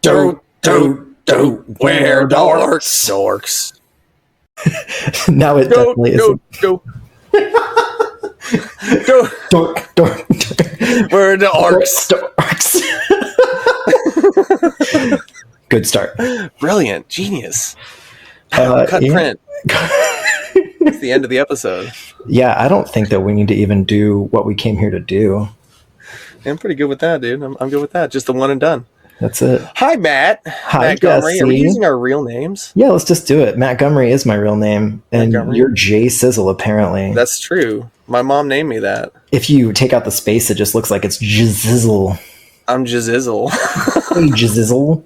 Don't wear dorks. Dorks. Now it definitely is. Dork. We're the orcs. Dorks. Good start. Brilliant. Genius. Cut print. It's the end of the episode. Yeah, I don't think that we need to even do what we came here to do. I'm pretty good with that, dude. I'm good with that. Just the one and done. That's it. Hi, Matt. Hi, Matt Gummery. Are we using our real names? Yeah, let's just do it. Matt Gummery is my real name. And you're Jay Sizzle, apparently. That's true. My mom named me that. If you take out the space, it just looks like it's Jizzle. I'm Jizzle. Hey, Jizzle.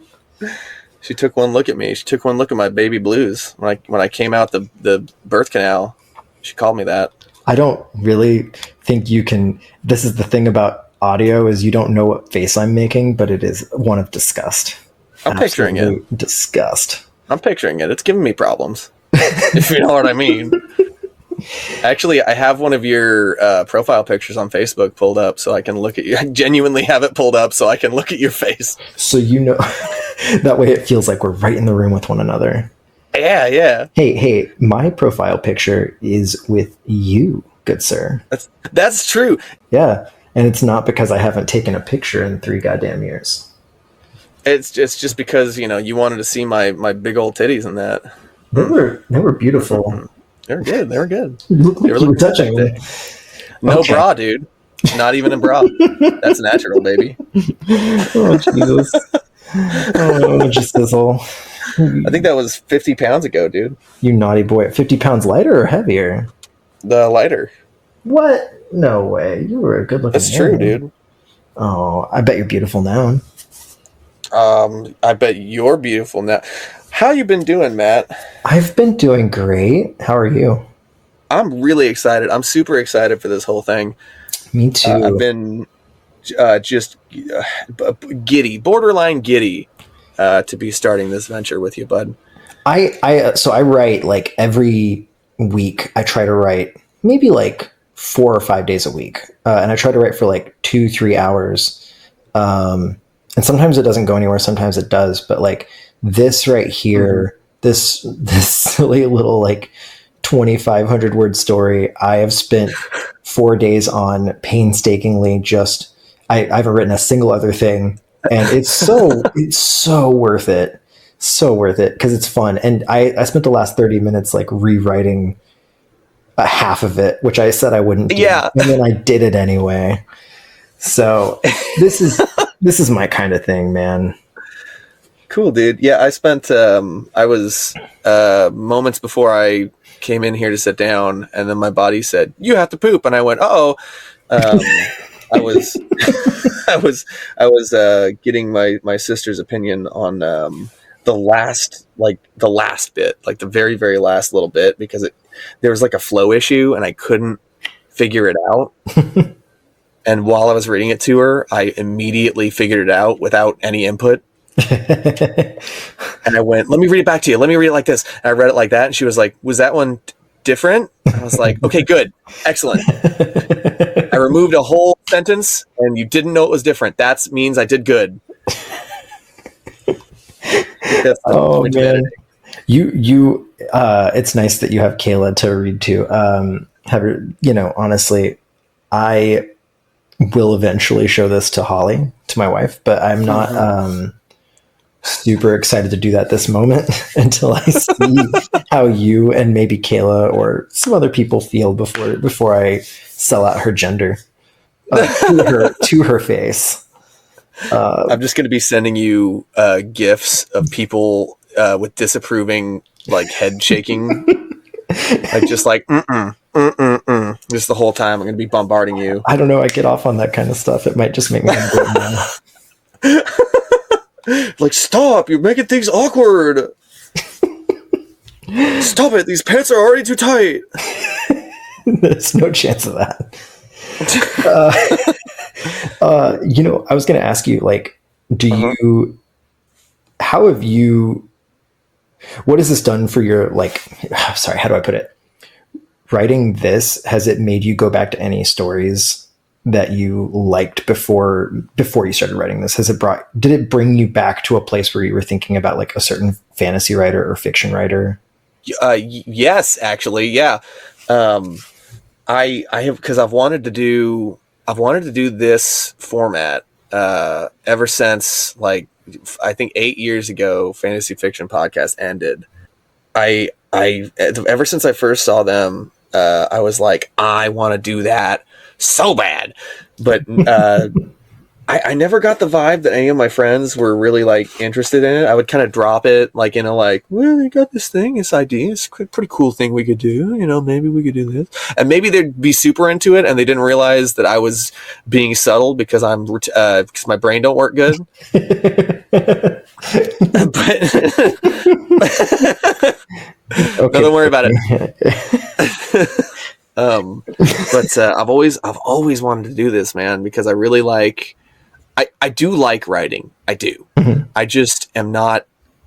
She took one look at me. She took one look at my baby blues. When I came out the birth canal, she called me that. I don't really think you can... This is the thing about audio, is you don't know what face I'm making, but it is one of disgust. I'm picturing it. Disgust. I'm picturing it. It's giving me problems. If you know what I mean. Actually, I have one of your profile pictures on Facebook pulled up so I can look at you. I genuinely have it pulled up so I can look at your face. So you know, that way it feels like we're right in the room with one another. Yeah. Hey, my profile picture is with you, good sir. That's true. Yeah, and it's not because I haven't taken a picture in 3 goddamn years. It's just because, you wanted to see my big old titties in that. They were beautiful. They were good. They were You were touching them. No bra, dude. Not even a bra. That's natural, baby. Oh, Jesus. Oh, just sizzle. I think that was 50 pounds ago, dude. You naughty boy. 50 pounds lighter or heavier? The lighter. What? No way. You were a good looking That's true, dude. Oh, I bet you're beautiful now. I bet you're beautiful now. How you been doing, Matt? I've been doing great. How are you? I'm really excited. I'm super excited for this whole thing. Me too. I've been just giddy, borderline giddy, to be starting this venture with you, bud. So I write like every week. I try to write maybe like 4 or 5 days a week, and I try to write for like 2-3 hours. And sometimes it doesn't go anywhere. Sometimes it does. But like this right here, this silly little like 2,500 word story, I have spent 4 days on painstakingly. I haven't written a single other thing, and it's so worth it. So worth it because it's fun. And I spent the last 30 minutes like rewriting half of it, which I said I wouldn't do. Yeah. And then I did it anyway. So this is my kind of thing, man. Cool, dude. Yeah, I spent I was moments before I came in here to sit down, and then my body said, "You have to poop," and I went, "Uh-oh." I was I was getting my sister's opinion on the last bit, like the very, very last little bit, because there was like a flow issue and I couldn't figure it out. And while I was reading it to her, I immediately figured it out without any input. And I went, "Let me read it back to you. Let me read it like this." And I read it like that, and she was like, "Was that one different?" And I was like, "Okay, good. Excellent." I removed a whole sentence, and you didn't know it was different. That means I did good. Oh, man. You it's nice that you have Kayla to read to. Honestly, I will eventually show this to Holly, to my wife, but I'm not super excited to do that this moment until I see how you and maybe Kayla or some other people feel before I sell out her gender to her face. I'm just going to be sending you GIFs of people with disapproving, like head shaking, like just like just the whole time. I'm going to be bombarding you. I don't know. I get off on that kind of stuff. It might just make me mad. Like, stop! You're making things awkward. Stop it! These pants are already too tight. There's no chance of that. I was going to ask you, like, what has this done for your, like, sorry, how do I put it? Writing this, has it made you go back to any stories that you liked before you started writing this? Did it bring you back to a place where you were thinking about like a certain fantasy writer or fiction writer? Yes, actually, yeah. I have, because I've wanted to do this format ever since, like, I think 8 years ago, Fantasy Fiction Podcast ended. I ever since I first saw them, I was like, I want to do that so bad, but I never got the vibe that any of my friends were really like interested in it. I would kind of drop it like in a like, well, I got this thing, this idea, it's a pretty cool thing we could do. You know, maybe we could do this, and maybe they'd be super into it, and they didn't realize that I was being subtle because because my brain don't work good. But Okay. don't worry about it. But I've always wanted to do this, man, because I really like. I do like writing. I do. Mm-hmm. I just am not,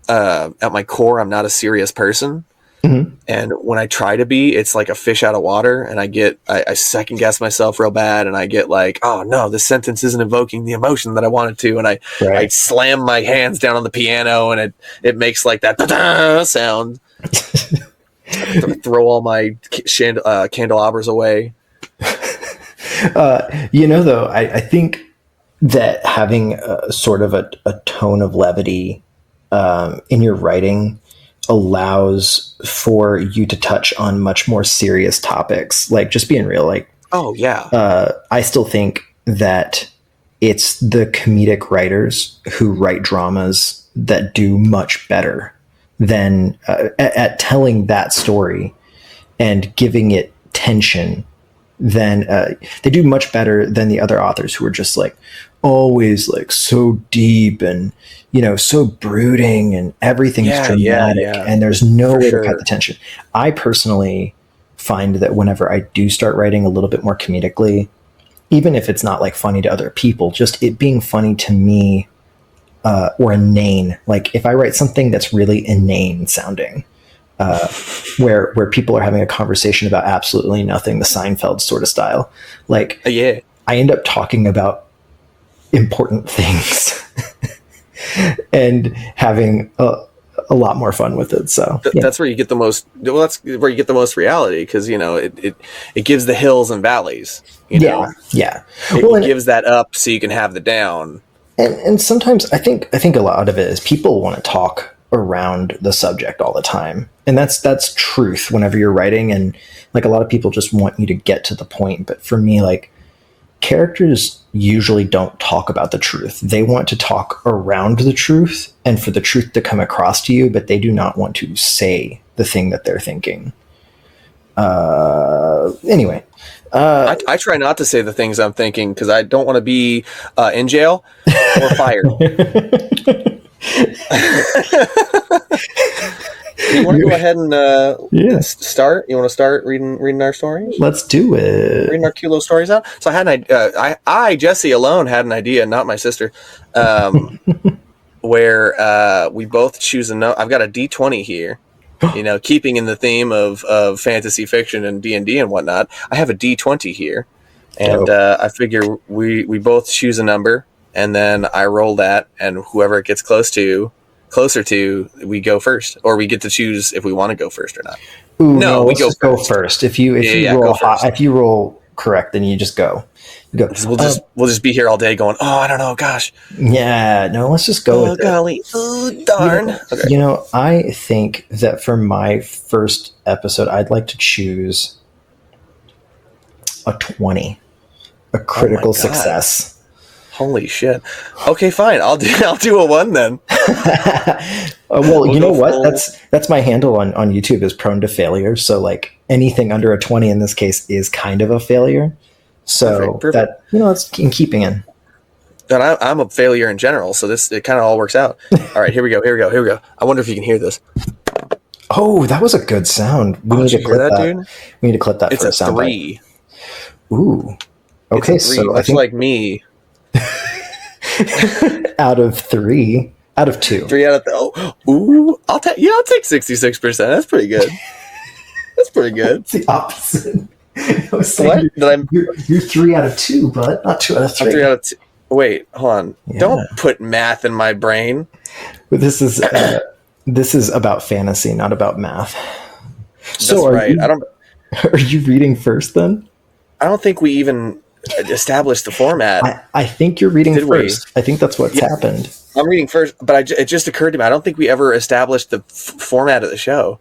at my core, I'm not a serious person. Mm-hmm. And when I try to be, it's like a fish out of water. And I second guess myself real bad. And I get like, oh no, this sentence isn't evoking the emotion that I wanted to. And I slam my hands down on the piano, and it makes like that sound. Throw all my candelabras away. Though, I think that having sort of a tone of levity in your writing allows for you to touch on much more serious topics. Like, just being real, like, oh yeah, I still think that it's the comedic writers who write dramas that do much better than at telling that story and giving it tension. Then they do much better than the other authors who are just like always like so deep and, you know, so brooding and everything's dramatic and there's no way to cut the tension. I personally find that whenever I do start writing a little bit more comedically, even if it's not like funny to other people, just it being funny to me, or inane. Like if I write something that's really inane sounding, where people are having a conversation about absolutely nothing, the Seinfeld sort of style, like I end up talking about important things and having a lot more fun with it. So that's where you get the most. Well, that's where you get the most reality, because, you know, it gives the hills and valleys. You know? It gives that up so you can have the down. And sometimes I think a lot of it is people want to talk around the subject all the time, and that's truth whenever you're writing, and like a lot of people just want you to get to the point. But for me, like, characters usually don't talk about the truth. They want to talk around the truth and for the truth to come across to you, but they do not want to say the thing that they're thinking. Anyway. I try not to say the things I'm thinking because I don't want to be in jail or fired. You want to go ahead and start? You want to start reading our stories? Let's do it. Reading our cute little stories out. So I had an I Jesse alone had an idea, not my sister, where we both choose I've got a D20 here. You know, keeping in the theme of fantasy fiction and D&D and whatnot, I have a D20 here, and I figure we both choose a number, and then I roll that, and whoever it gets closer to, we go first, or we get to choose if we want to go first or not. Ooh, no, we go first. If you roll correct, then you just go. We'll just be here all day going, oh, I don't know, gosh. Yeah, no, let's just go with golly. Oh, darn. Okay. You know, I think that for my first episode, I'd like to choose a 20, a critical success. Holy shit. Okay, fine. I'll do a 1 then. Well, you know what? That's my handle on YouTube, is prone to failure. So like anything under a 20 in this case is kind of a failure. So perfect. That, you know, it's in keeping in. And I'm a failure in general, so it kind of all works out. All right, here we go. I wonder if you can hear this. Oh, that was a good sound. We need to clip that, dude. We need to clip that for a sound. It's a 3. Ooh. Okay, so that's like me. Out of 3. Out of 2. 3 out of ooh, I'll take 66%. That's pretty good. That's pretty good. It's the opposite. I was saying you're 3 out of 2, but not 2 out of 3. I'm 3 out of 2. Wait, hold on. Yeah. Don't put math in my brain. But this is about fantasy, not about math. So right. Are you reading first then? I don't think we even established the format. I think you're reading first. I think that's what's happened. I'm reading first, but it just occurred to me. I don't think we ever established the format of the show.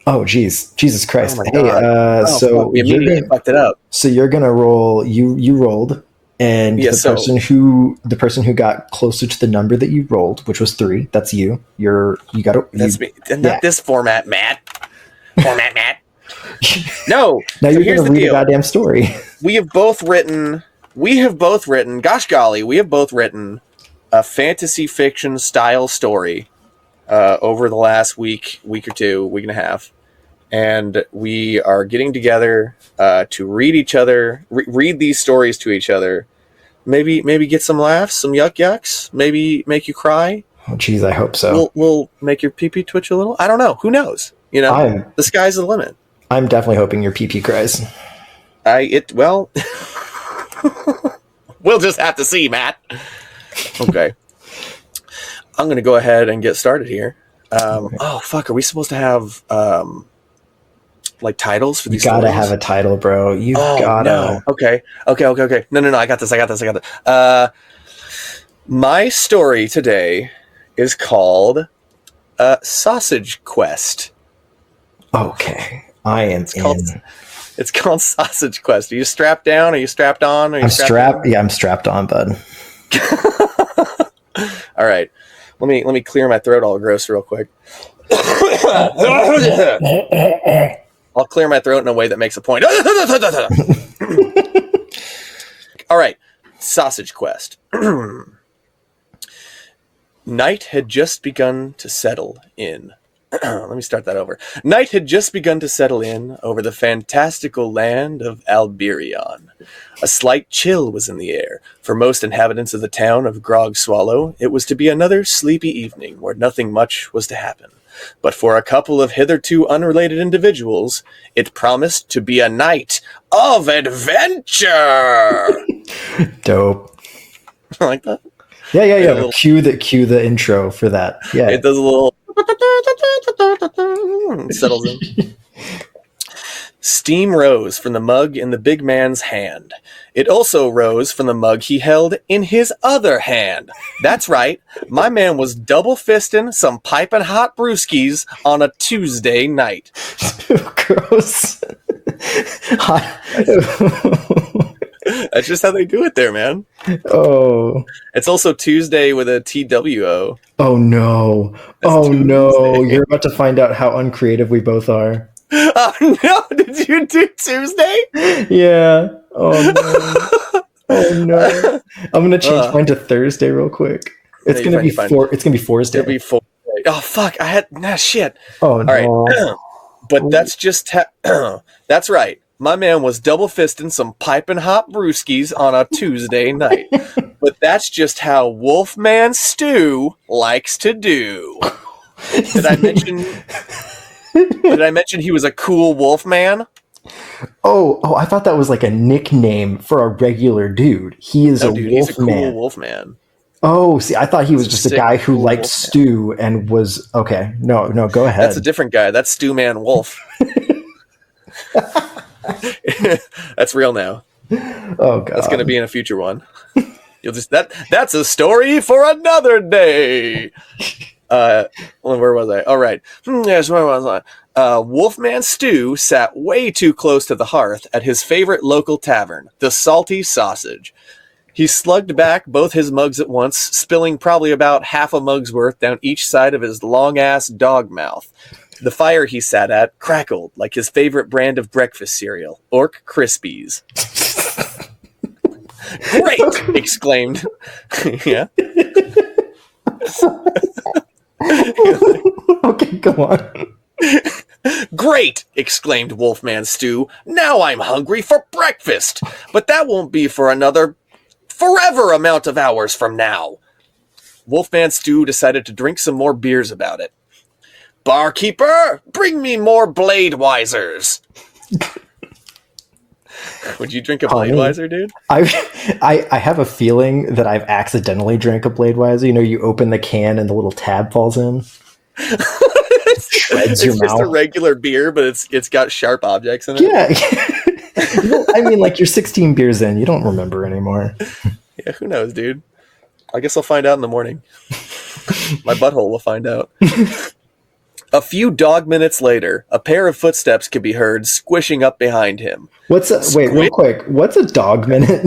Oh, geez. Jesus Christ. Oh my God. So we immediately fucked it up. So you're going to roll, you rolled, and the person who got closer to the number that you rolled, which was 3, that's you. That's me. Not this format, Matt. No. Now you're going to read a goddamn story. We have both written, gosh golly, we have both written a fantasy fiction style story over the last week or two, week and a half. And we are getting together to read these stories to each other. Maybe get some laughs, some yucks, maybe make you cry. Oh, geez, I hope so. We'll make your pee-pee twitch a little. I don't know. Who knows? The sky's the limit. I'm definitely hoping your pee-pee cries. We'll just have to see, Matt. Okay. I'm going to go ahead and get started here. Okay. Oh, fuck. Are we supposed to have titles for these stories? You gotta stories? have a title, bro. You gotta. No. Okay. No. I got this. My story today is called Sausage Quest. Okay. I am It's called Sausage Quest. Are you strapped down? Are you strapped on? I'm strapped. Yeah, I'm strapped on, bud. All right. Let me clear my throat all gross real quick. I'll clear my throat in a way that makes a point. All right. Sausage Quest. Night had just begun to settle in. Let me start that over. Night had just begun to settle in over the fantastical land of Alberion. A slight chill was in the air. For most inhabitants of the town of Grog Swallow, it was to be another sleepy evening where nothing much was to happen. But for a couple of hitherto unrelated individuals, it promised to be a night of adventure. Dope. I like that. Yeah. Cue the intro for that. Yeah. It does a little settles in. Steam rose from the mug in the big man's hand. It also rose from the mug he held in his other hand. That's right, my man was double fisting some piping hot brewskis on a Tuesday night. Gross. That's just how they do it there, man. Oh. It's also Tuesday with a TWO. Oh no. That's no. You're about to find out how uncreative we both are. Oh no, did you do Tuesday? Yeah. Oh no. Oh no. I'm gonna change mine to Thursday real quick. It's gonna be Forrest Day. It'll be Forrest Day. Oh fuck, I had shit. Oh no. All right. But that's just that's right. My man was double fisting some piping hot brewskis on a Tuesday night. But that's just how Wolfman Stu likes to do. Did I mention he was a cool wolf man? Oh, I thought that was like a nickname for a regular dude. He is he's a cool wolf man. Oh, see, I thought he was just a guy who liked stew and was okay. No, go ahead. That's a different guy. That's Stew Man Wolf. That's real now. Oh god. That's going to be in a future one. That's a story for another day. Where was I? All right. Yes, where was I? Wolfman Stu sat way too close to the hearth at his favorite local tavern, the Salty Sausage. He slugged back both his mugs at once, spilling probably about half a mug's worth down each side of his long-ass dog mouth. The fire he sat at crackled like his favorite brand of breakfast cereal, Orc Krispies. Great! Exclaimed. Yeah. Okay, go on. Great! Exclaimed Wolfman Stu. Now I'm hungry for breakfast, but that won't be for another forever amount of hours from now. Wolfman Stu decided to drink some more beers about it. Barkeeper, bring me more Blade Wisers. Would you drink a Honey. Bladeweiser, dude? I have a feeling that I've accidentally drank a Bladeweiser. You know, you open the can and the little tab falls in. Shreds It's your just a mouth. regular beer, but it's got sharp objects in it. Yeah. Well, I mean, like, you're 16 beers in. You don't remember anymore. Yeah, who knows, dude? I guess I'll find out in the morning. My butthole will find out. A few dog minutes later, a pair of footsteps could be heard squishing up behind him. Wait, real quick. What's a dog minute?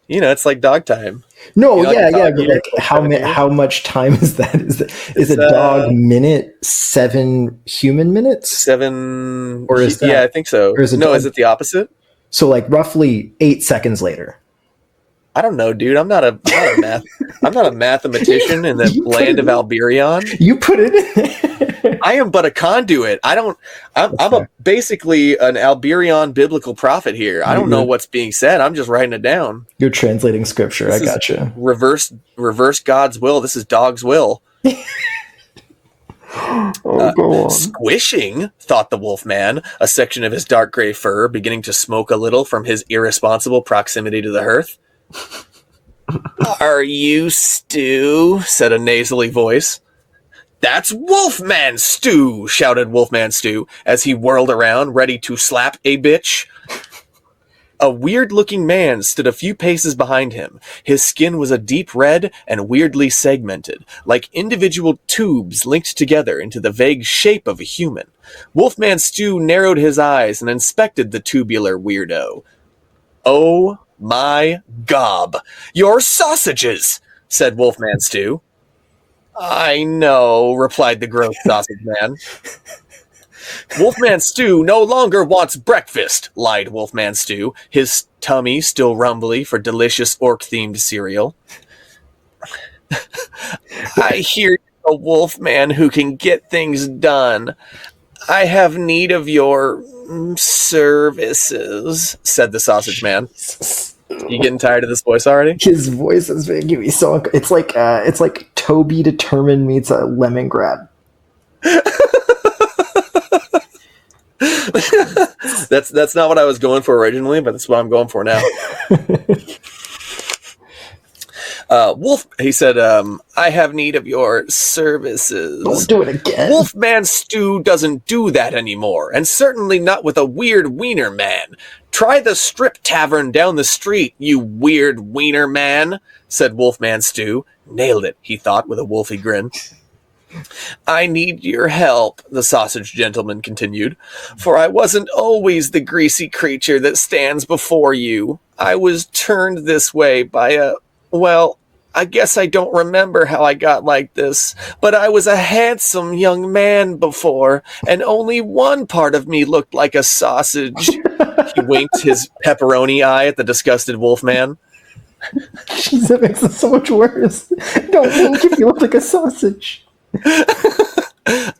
You know, it's like dog time. No, You know, yeah, like a yeah. dog But year, like, like 7 years? how much time is that? Is a dog minute 7 human minutes? 7, Or is that- yeah, I think so. or is it No, dog- is it the opposite? So like roughly 8 seconds later. I don't know, dude. I'm not a mathematician in the You put land it of in. Alberion. You put it in. I am but a conduit. I'm basically an Alberion biblical prophet here. I don't know what's being said. I'm just writing it down. You're translating scripture. This I gotcha. Reverse God's will. This is dog's will. Go on. Squishing, thought the Wolfman, a section of his dark gray fur beginning to smoke a little from his irresponsible proximity to the hearth. Are you Stu? Said a nasally voice. That's Wolfman Stu, shouted Wolfman Stu as he whirled around, ready to slap a bitch. A weird-looking man stood a few paces behind him. His skin was a deep red and weirdly segmented, like individual tubes linked together into the vague shape of a human. Wolfman Stu narrowed his eyes and inspected the tubular weirdo. Oh my gob, your sausages, said Wolfman Stu. I know, replied the gross sausage man. Wolfman Stu no longer wants breakfast, lied Wolfman Stu, his tummy still rumbly for delicious orc-themed cereal. I hear you're a wolfman who can get things done. I have need of your services, said the sausage man. You getting tired of this voice already? His voice is making me so. It's like Toby Determined meets a lemongrab. That's not what I was going for originally, but that's what I'm going for now. Wolf, he said, I have need of your services. Don't do it again. Wolfman Stu doesn't do that anymore, and certainly not with a weird wiener man. Try the strip tavern down the street, you weird wiener man, said Wolfman Stu. Nailed it, he thought with a wolfy grin. I need your help, the sausage gentleman continued, for I wasn't always the greasy creature that stands before you. I was turned this way by well, I guess I don't remember how I got like this, but I was a handsome young man before, and only one part of me looked like a sausage. He winked his pepperoni eye at the disgusted wolfman. Jeez, that makes it so much worse. Don't think if you look like a sausage.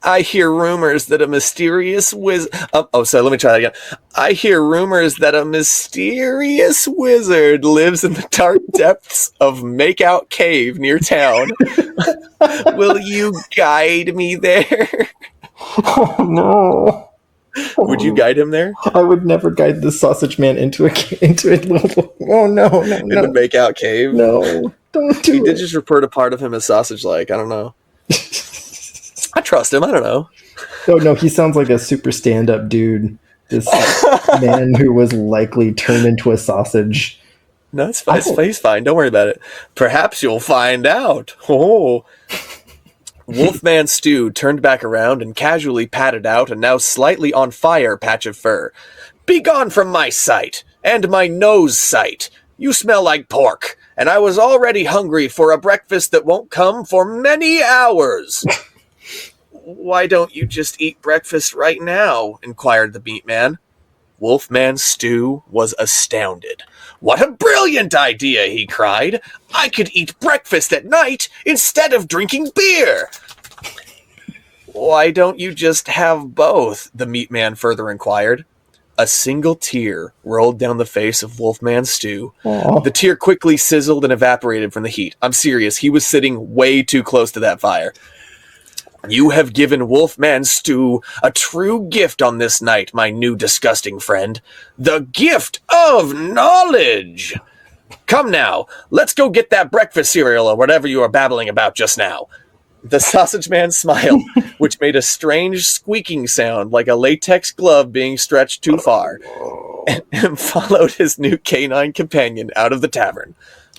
I hear rumors that a mysterious let me try that again. I hear rumors that a mysterious wizard lives in the dark depths of Makeout Cave near town. Will you guide me there? Oh no. Would you guide him there? I would never guide the sausage man into a little. Oh no, In the Makeout Cave? no! Don't do He it. did just refer to part of him as sausage-like. I don't know. I trust him. I don't know. Oh no, he sounds like a super stand-up dude. This man who was likely turned into a sausage. No, it's fine. He's fine. Don't worry about it. Perhaps you'll find out. Oh. Wolfman Stu turned back around and casually patted out a now slightly on fire patch of fur. Begone from my sight, and my nose sight. You smell like pork, and I was already hungry for a breakfast that won't come for many hours. Why don't you just eat breakfast right now? Inquired the meat man. Wolfman Stu was astounded. What a brilliant idea, he cried. I could eat breakfast at night instead of drinking beer. Why don't you just have both? The meat man further inquired. A single tear rolled down the face of Wolfman Stu. Aww. The tear quickly sizzled and evaporated from the heat. I'm serious, he was sitting way too close to that fire. You have given Wolfman Stew a true gift on this night, my new disgusting friend. The gift of knowledge! Come now, let's go get that breakfast cereal or whatever you were babbling about just now. The sausage man smiled, which made a strange squeaking sound like a latex glove being stretched too far, and followed his new canine companion out of the tavern.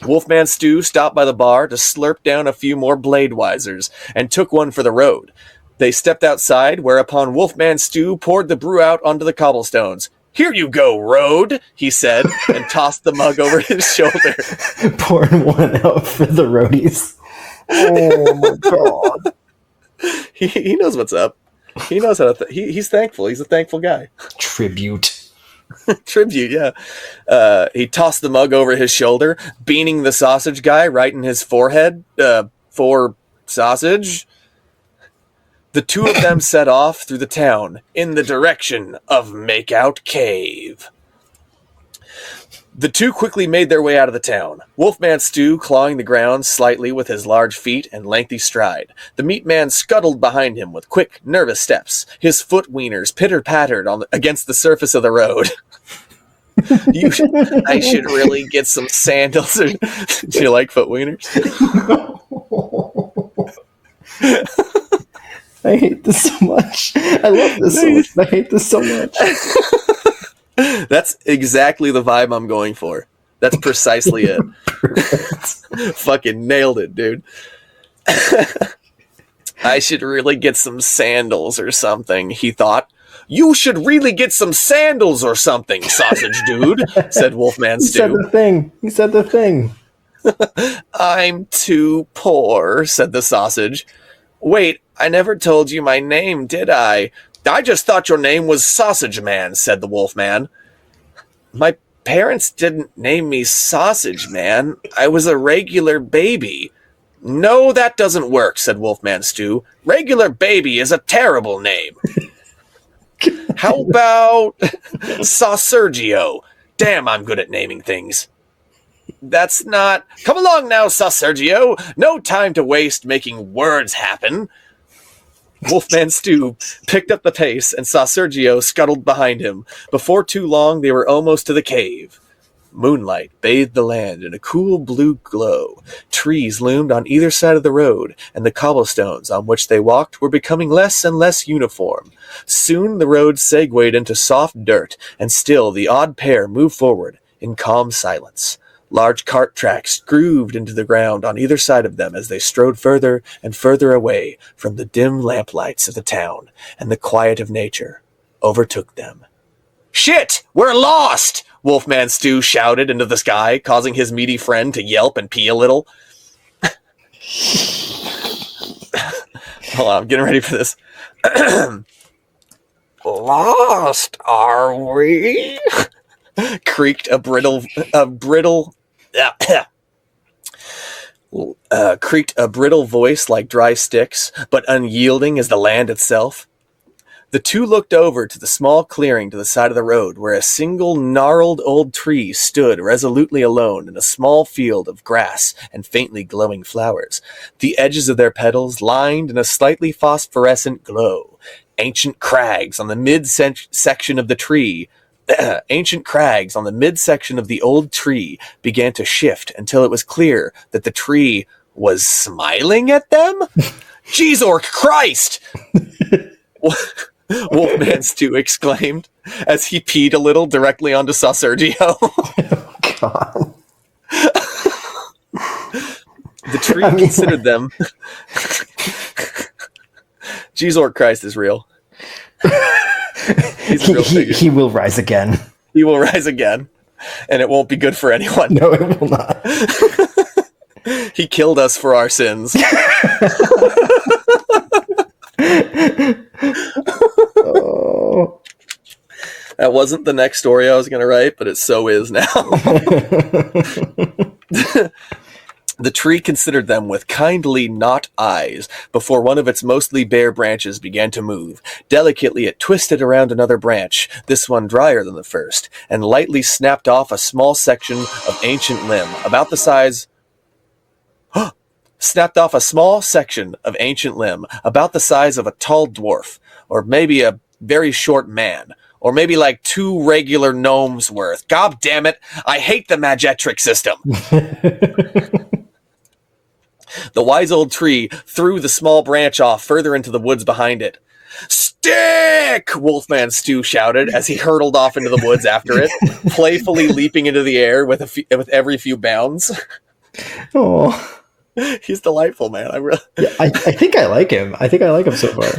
Wolfman Stew stopped by the bar to slurp down a few more Bladewisers and took one for the road. They stepped outside, whereupon Wolfman Stew poured the brew out onto the cobblestones. Here you go, Road, he said, and tossed the mug over his shoulder. Pouring one out for the roadies. Oh my god. He knows what's up. He knows how to... he's thankful. He's a thankful guy. Tribute. Tribute, yeah. He tossed the mug over his shoulder, beaning the sausage guy right in his forehead. For sausage. The two of them set off through the town in the direction of Makeout Cave. The two quickly made their way out of the town, Wolfman Stew clawing the ground slightly with his large feet and lengthy stride. The meat man scuttled behind him with quick, nervous steps. His foot wieners pitter-pattered against the surface of the road. I should really get some sandals. Do you like foot wieners? I hate this so much. I love this so much. I hate this so much. That's exactly the vibe I'm going for. That's precisely it. Fucking nailed it, dude. I should really get some sandals or something, he thought. You should really get some sandals or something, sausage dude, said Wolfman Stew. He said the thing. I'm too poor, said the sausage. Wait, I never told you my name, did I? I just thought your name was Sausage Man, said the Wolfman. My parents didn't name me Sausage Man. I was a regular baby. No, that doesn't work, said Wolfman Stew. Regular baby is a terrible name. How about Sausergio? Damn, I'm good at naming things. That's not... Come along now, Sausergio. No time to waste making words happen. Wolfman Stew picked up the pace, and Sausergio scuttled behind him. Before too long, they were almost to the cave. Moonlight bathed the land in a cool blue glow. Trees loomed on either side of the road, and the cobblestones on which they walked were becoming less and less uniform. Soon the road segued into soft dirt, and still the odd pair moved forward in calm silence. Large cart tracks grooved into the ground on either side of them as they strode further and further away from the dim lamplights of the town, and the quiet of nature overtook them. Shit! We're lost! Wolfman Stew shouted into the sky, causing his meaty friend to yelp and pee a little. Hold on, I'm getting ready for this. Lost, are we? Creaked a brittle voice like dry sticks, but unyielding as the land itself. The two looked over to the small clearing to the side of the road where a single gnarled old tree stood resolutely alone in a small field of grass and faintly glowing flowers, the edges of their petals lined in a slightly phosphorescent glow. Ancient crags on the midsection of the tree Ancient crags on the midsection of the old tree began to shift until it was clear that the tree was smiling at them? Jeez-orc Christ! Wolfman Stew exclaimed as he peed a little directly onto Sausergio. Oh, God. The tree considered them... Jeez-orc Christ is real. He's a real figure. He will rise again. He will rise again, and it won't be good for anyone. No, it will not. He killed us for our sins. Oh. That wasn't the next story I was going to write, but it so is now. The tree considered them with kindly not eyes before one of its mostly bare branches began to move. Delicately it twisted around another branch, this one drier than the first, and lightly snapped off a small section of ancient limb, about the size... snapped off a small section of ancient limb, about the size of a tall dwarf, or maybe a very short man, or maybe like 2 regular gnomes worth. God damn it, I hate the Magitric system. The wise old tree threw the small branch off further into the woods behind it. Stick! Wolfman Stew shouted as he hurtled off into the woods after it, playfully leaping into the air with every few bounds. Oh, he's delightful, man. I think I like him. I think I like him so far.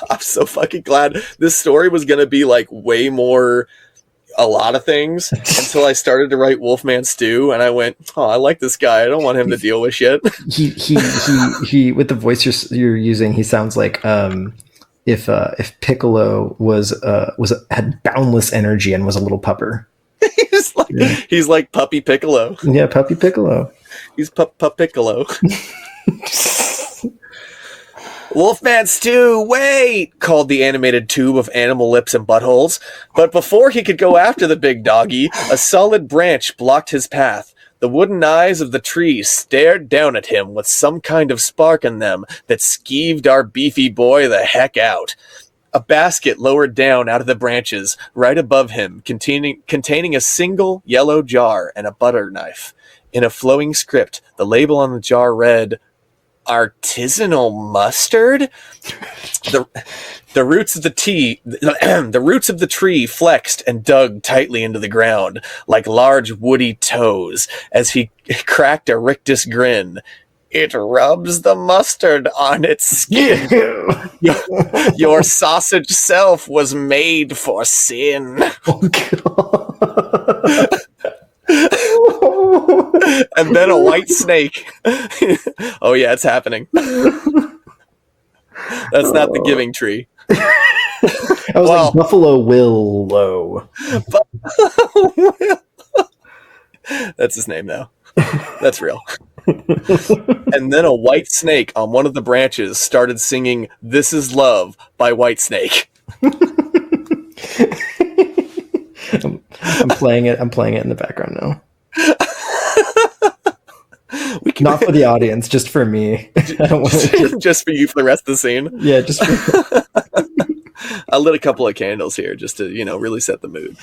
I'm so fucking glad. This story was gonna be like way more a lot of things until I started to write Wolfman Stew, and I went, oh, I like this guy. I don't want him to deal with shit. He with the voice you're using, he sounds like if Piccolo had boundless energy and was a little pupper. He's like Puppy Piccolo. Yeah, Puppy Piccolo. He's Pup Piccolo. Wolfman Stew, wait! Called the animated tube of animal lips and buttholes. But before he could go after the big doggy, a solid branch blocked his path. The wooden eyes of the tree stared down at him with some kind of spark in them that skeeved our beefy boy the heck out. A basket lowered down out of the branches, right above him, containing a single yellow jar and a butter knife. In a flowing script, the label on the jar read, "Artisanal mustard?" The roots of the tree flexed and dug tightly into the ground like large woody toes as he cracked a rictus grin. It rubs the mustard on its skin. Your sausage self was made for sin. Oh, God. And then a white snake. Oh yeah, it's happening. That's not the giving tree. I was like Buffalo Willow. That's his name now. That's real. And then a white snake on one of the branches started singing "This Is Love" by Whitesnake. I'm playing it in the background now. Not for the audience, just for me. I don't want to just for you for the rest of the scene. Yeah, just for I lit a couple of candles here just to, really set the mood.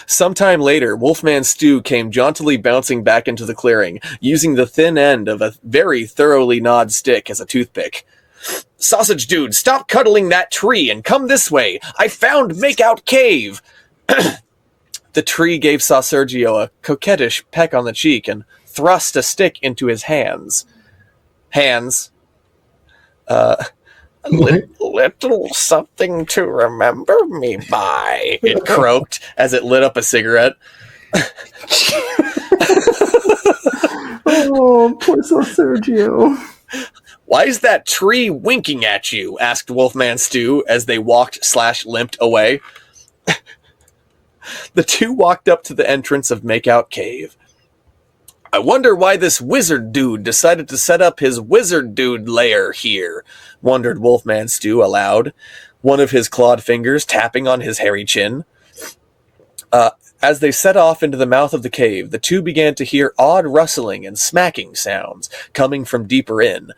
Sometime later, Wolfman Stew came jauntily bouncing back into the clearing, using the thin end of a very thoroughly gnawed stick as a toothpick. "Sausage dude, stop cuddling that tree and come this way. I found Makeout Cave." The tree gave Sausergio a coquettish peck on the cheek and thrust a stick into his hands. Little something to remember me by, it croaked as it lit up a cigarette. Oh, poor Sergio. "Why is that tree winking at you?" asked Wolfman Stew as they walked/limped away. The two walked up to the entrance of Makeout Cave. "I wonder why this wizard dude decided to set up his wizard dude lair here," wondered Wolfman Stew aloud, one of his clawed fingers tapping on his hairy chin. As they set off into the mouth of the cave, the two began to hear odd rustling and smacking sounds coming from deeper in.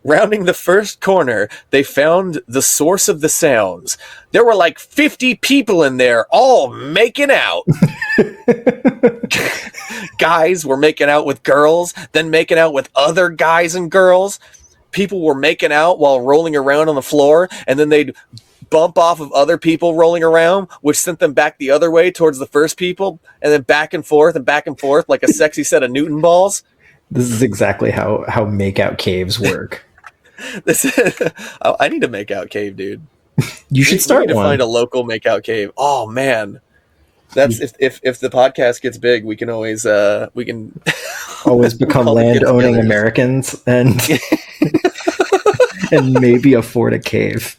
Rounding the first corner, they found the source of the sounds. There were like 50 people in there, all making out. Guys were making out with girls, then making out with other guys and girls. People were making out while rolling around on the floor, and then they'd bump off of other people rolling around, which sent them back the other way towards the first people, and then back and forth like a sexy set of Newton balls. This is exactly how Makeout Caves work. I need a Makeout Cave, dude. You should start to one. Find a local Makeout Cave. Oh man, that's if the podcast gets big, we can always always become land-owning Americans and and maybe afford a cave.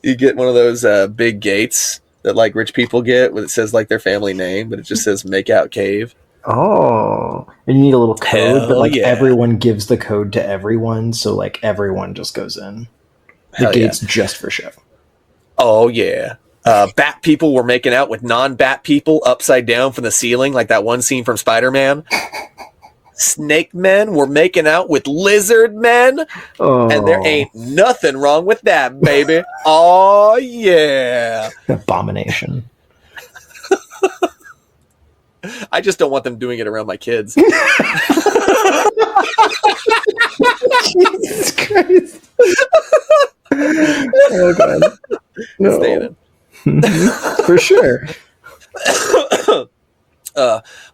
You get one of those big gates that like rich people get, where it says like their family name, but it just says Makeout Cave. Oh, and you need a little code, but like yeah. everyone gives the code to everyone, so like everyone just goes in. The gate's just for show. Oh yeah. Bat people were making out with non-bat people upside down from the ceiling, like that one scene from Spider-Man. Snake men were making out with lizard men, and there ain't nothing wrong with that, baby. Oh, yeah. Abomination. I just don't want them doing it around my kids. Jesus Christ. Oh, God. No. Staying For sure.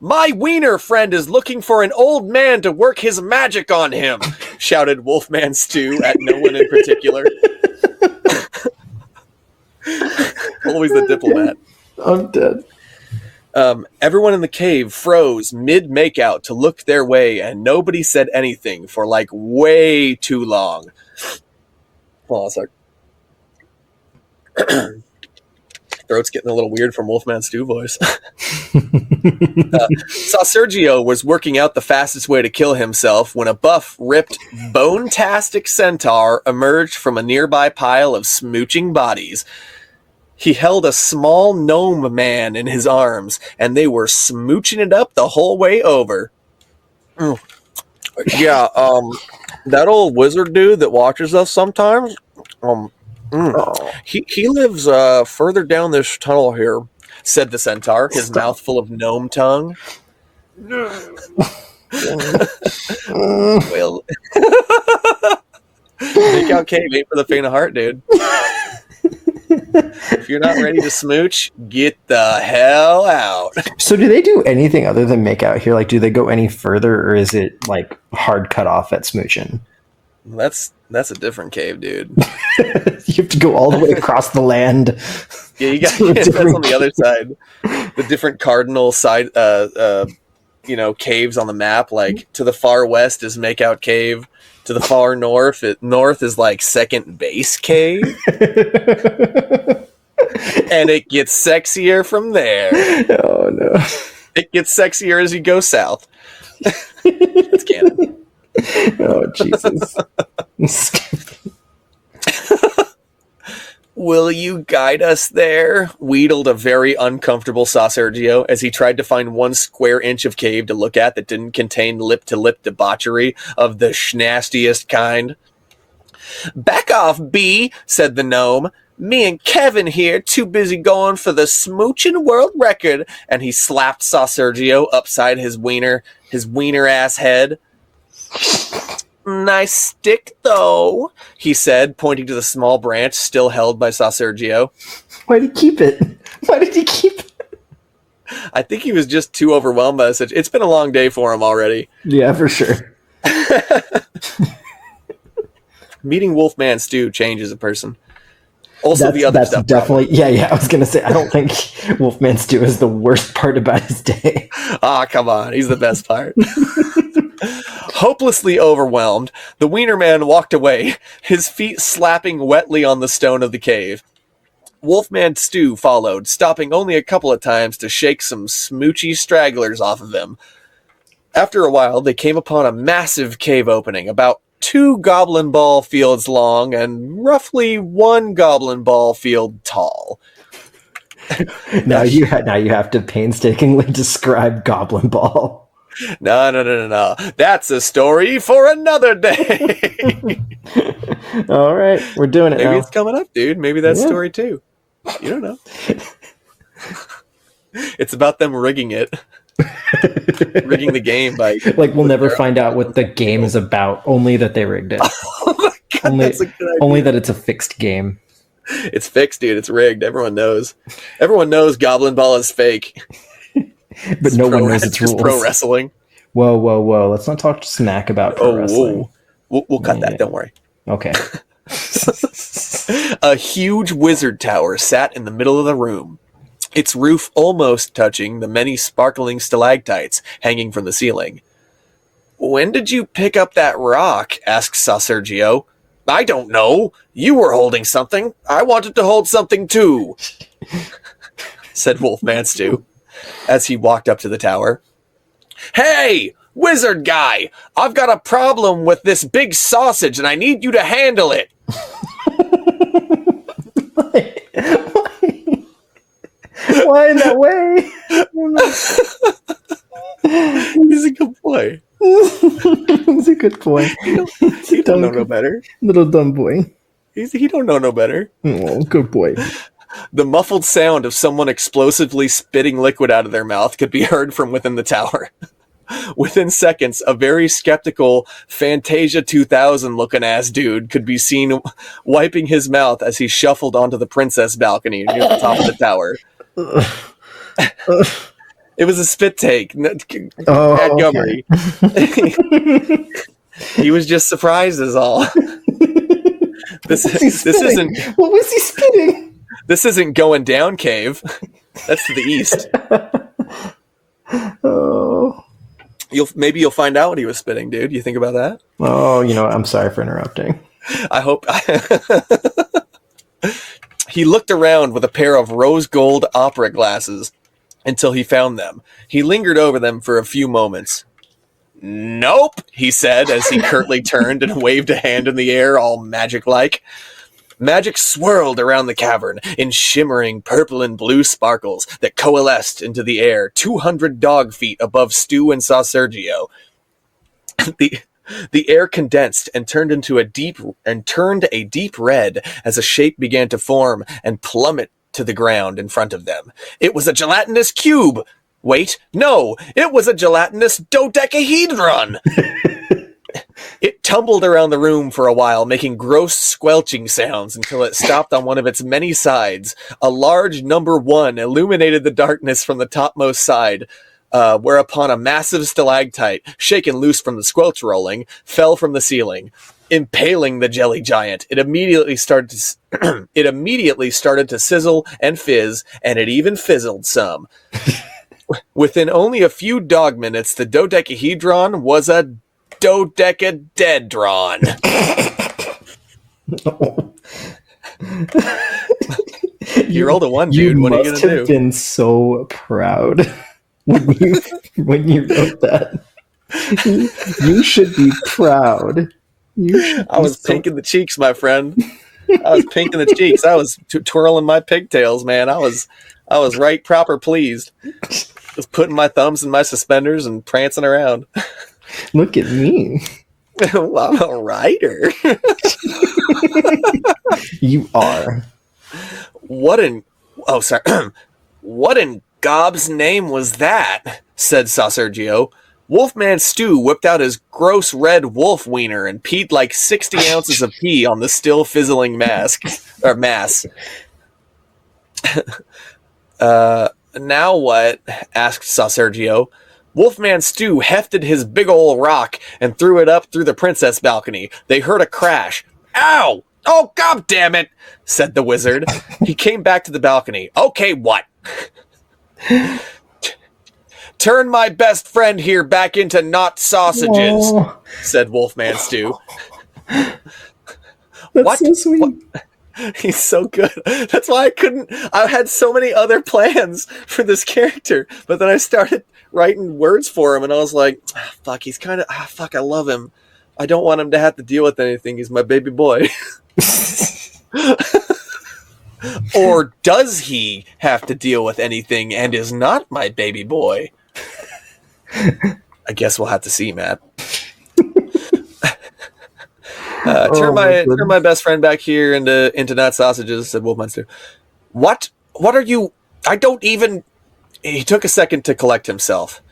My wiener friend is looking for an old man to work his magic on him, shouted Wolfman Stew at no one in particular. Always the diplomat. I'm dead. Everyone in the cave froze mid-makeout to look their way, and nobody said anything for like way too long. Hold on a sec. Throat's getting a little weird from Wolfman Stew voice. Saw Sergio was working out the fastest way to kill himself when a buff, ripped, bone-tastic centaur emerged from a nearby pile of smooching bodies. He held a small gnome man in his arms, and they were smooching it up the whole way over. Yeah, that old wizard dude that watches us sometimes, he lives further down this tunnel here, said the centaur, his mouth full of gnome tongue. Well, Make Out Cave ain't for the faint of heart, dude. If you're not ready to smooch, get the hell out. So do they do anything other than make out here? Like, do they go any further, or is it like hard cut off at smooching? That's a different cave, dude. You have to go all the way across the land. Yeah, you got that's on the other side. The different cardinal side, caves on the map. Like to the far west is Makeout Cave. To the far north is like Second Base Cave. And it gets sexier from there. Oh no! It gets sexier as you go south. That's canon. Oh Jesus! Will you guide us there? Wheedled a very uncomfortable Sergio as he tried to find 1 square inch of cave to look at that didn't contain lip-to-lip debauchery of the schnastiest kind. Back off, B, said the gnome. Me and Kevin here, too busy going for the smooching world record. And he slapped Sergio upside his wiener ass head. Nice stick, though, he said, pointing to the small branch still held by Sergio. Why did he keep it? I think he was just too overwhelmed by such. It's been a long day for him already. Yeah, for sure. Meeting Wolfman Stew changes a person. Also, the other that's stuff. Definitely. Probably. Yeah. I was gonna say I don't think Wolfman Stew is the worst part about his day. Come on, he's the best part. Hopelessly overwhelmed, the Wiener Man walked away, his feet slapping wetly on the stone of the cave. Wolfman Stew followed, stopping only a couple of times to shake some smoochy stragglers off of him. After a while, they came upon a massive cave opening, about 2 goblin ball fields long and roughly 1 goblin ball field tall. Now you have to painstakingly describe Goblin Ball. No. That's a story for another day. All right, we're doing it. Maybe now. it's coming up, dude. Maybe that's story 2. You don't know. It's about them rigging it. Rigging the game by we'll never find out what the game is about, only that they rigged it. Oh my God, that's a good idea. Only that it's a fixed game. It's fixed, dude. It's rigged. Everyone knows. Everyone knows Goblin Ball is fake. But no one knows its rules. Just pro wrestling. Whoa. Let's not talk smack about pro wrestling. We'll cut that. Don't worry. Okay. A huge wizard tower sat in the middle of the room, its roof almost touching the many sparkling stalactites hanging from the ceiling. When did you pick up that rock? Asked Sergio. I don't know. You were holding something. I wanted to hold something too, said Wolfman Stew as he walked up to the tower. Hey, wizard guy, I've got a problem with this big sausage and I need you to handle it. Why in that way? He's a good boy. He's a good boy. He don't know no better. Little dumb boy. He don't know no better. Oh, good boy. The muffled sound of someone explosively spitting liquid out of their mouth could be heard from within the tower. Within seconds, a very skeptical Fantasia 2000 looking ass dude could be seen wiping his mouth as he shuffled onto the princess balcony near the top of the tower. It was a spit take. Montgomery. He was just surprised is all. This isn't. What was he spitting? This isn't going down cave. That's to the east. Oh. Maybe you'll find out what he was spitting, dude. You think about that? Oh, you know what? I'm sorry for interrupting. I hope. He looked around with a pair of rose gold opera glasses until he found them. He lingered over them for a few moments. Nope, he said as he curtly turned and waved a hand in the air, all magic-like. Magic swirled around the cavern in shimmering purple and blue sparkles that coalesced into the air 200 dog feet above Stu and Saw Sergio. The air condensed and turned a deep red as a shape began to form and plummet to the ground in front of them. It was a gelatinous cube. Wait, no, it was a gelatinous dodecahedron. It tumbled around the room for a while, making gross squelching sounds until it stopped on one of its many sides. A large number 1 illuminated the darkness from the topmost side, whereupon a massive stalactite, shaken loose from the squelch rolling, fell from the ceiling, impaling the jelly giant. It immediately started to sizzle and fizz, and it even fizzled some. Within only a few dog minutes, the dodecahedron was a dodecadedron. You rolled a 1, dude. What are you gonna do? You must have been so proud when you wrote that. You should be proud. I was pink in the cheeks, my friend. I was pink in the cheeks. I was twirling my pigtails, man. I was right proper pleased. Just putting my thumbs in my suspenders and prancing around. Look at me. Well, I'm a writer. You are. What in Gob's name was that? Said Saw Sergio. Wolfman Stu whipped out his gross red wolf wiener and peed like 60 ounces of pee on the still fizzling mass. Now what? Asked Saw Sergio. Wolfman Stu hefted his big ol' rock and threw it up through the princess balcony. They heard a crash. Ow! Oh, god damn it! Said the wizard. He came back to the balcony. Okay, what? Turn my best friend here back into not sausages, said Wolfman Stu. That's so sweet. What? He's so good. That's why I had so many other plans for this character, but then I started writing words for him and I was like, fuck, he's kind of, fuck, I love him. I don't want him to have to deal with anything. He's my baby boy. Or does he have to deal with anything and is not my baby boy? I guess we'll have to see, Matt. Turn my best friend back here into not sausages, said Wolfman Stu. What are you? I don't even. He took a second to collect himself.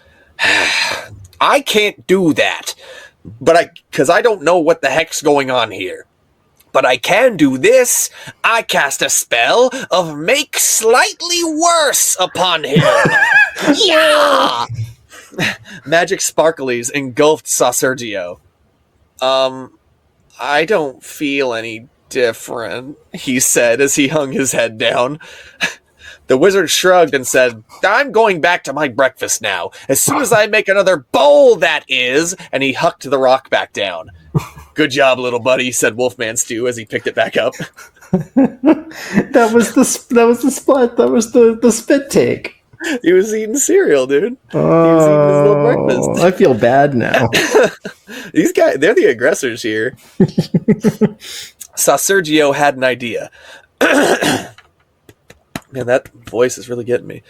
I can't do that, because I don't know what the heck's going on here. But I can do this. I cast a spell of make slightly worse upon him. Yeah. Magic sparklies engulfed Saw Sergio. I don't feel any different, he said as he hung his head down. The wizard shrugged and said, I'm going back to my breakfast now. As soon as I make another bowl, that is. And he hucked the rock back down. Good job, little buddy, said Wolfman Stu as he picked it back up. That was the split. That was the spit take. He was eating cereal, dude. He was eating his little breakfast. I feel bad now. These guys, they're the aggressors here. Saw Sergio had an idea. Man, that voice is really getting me.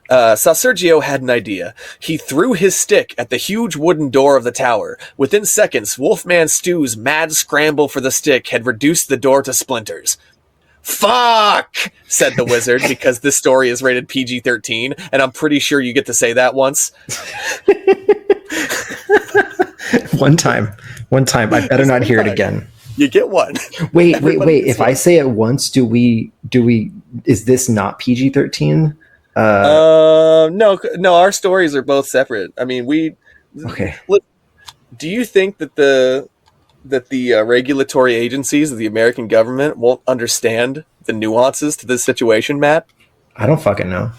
Sergio had an idea. He threw his stick at the huge wooden door of the tower. Within seconds, Wolfman Stew's mad scramble for the stick had reduced the door to splinters. Fuck! Said the wizard, because this story is rated PG-13, and I'm pretty sure you get to say that once. One time. I better not hear it again. You get one. Wait. If I say it once, do we? Is this not PG-13? No. Our stories are both separate. I mean, Okay. Look, do you think that the regulatory agencies of the American government won't understand the nuances to this situation, Matt? I don't fucking know.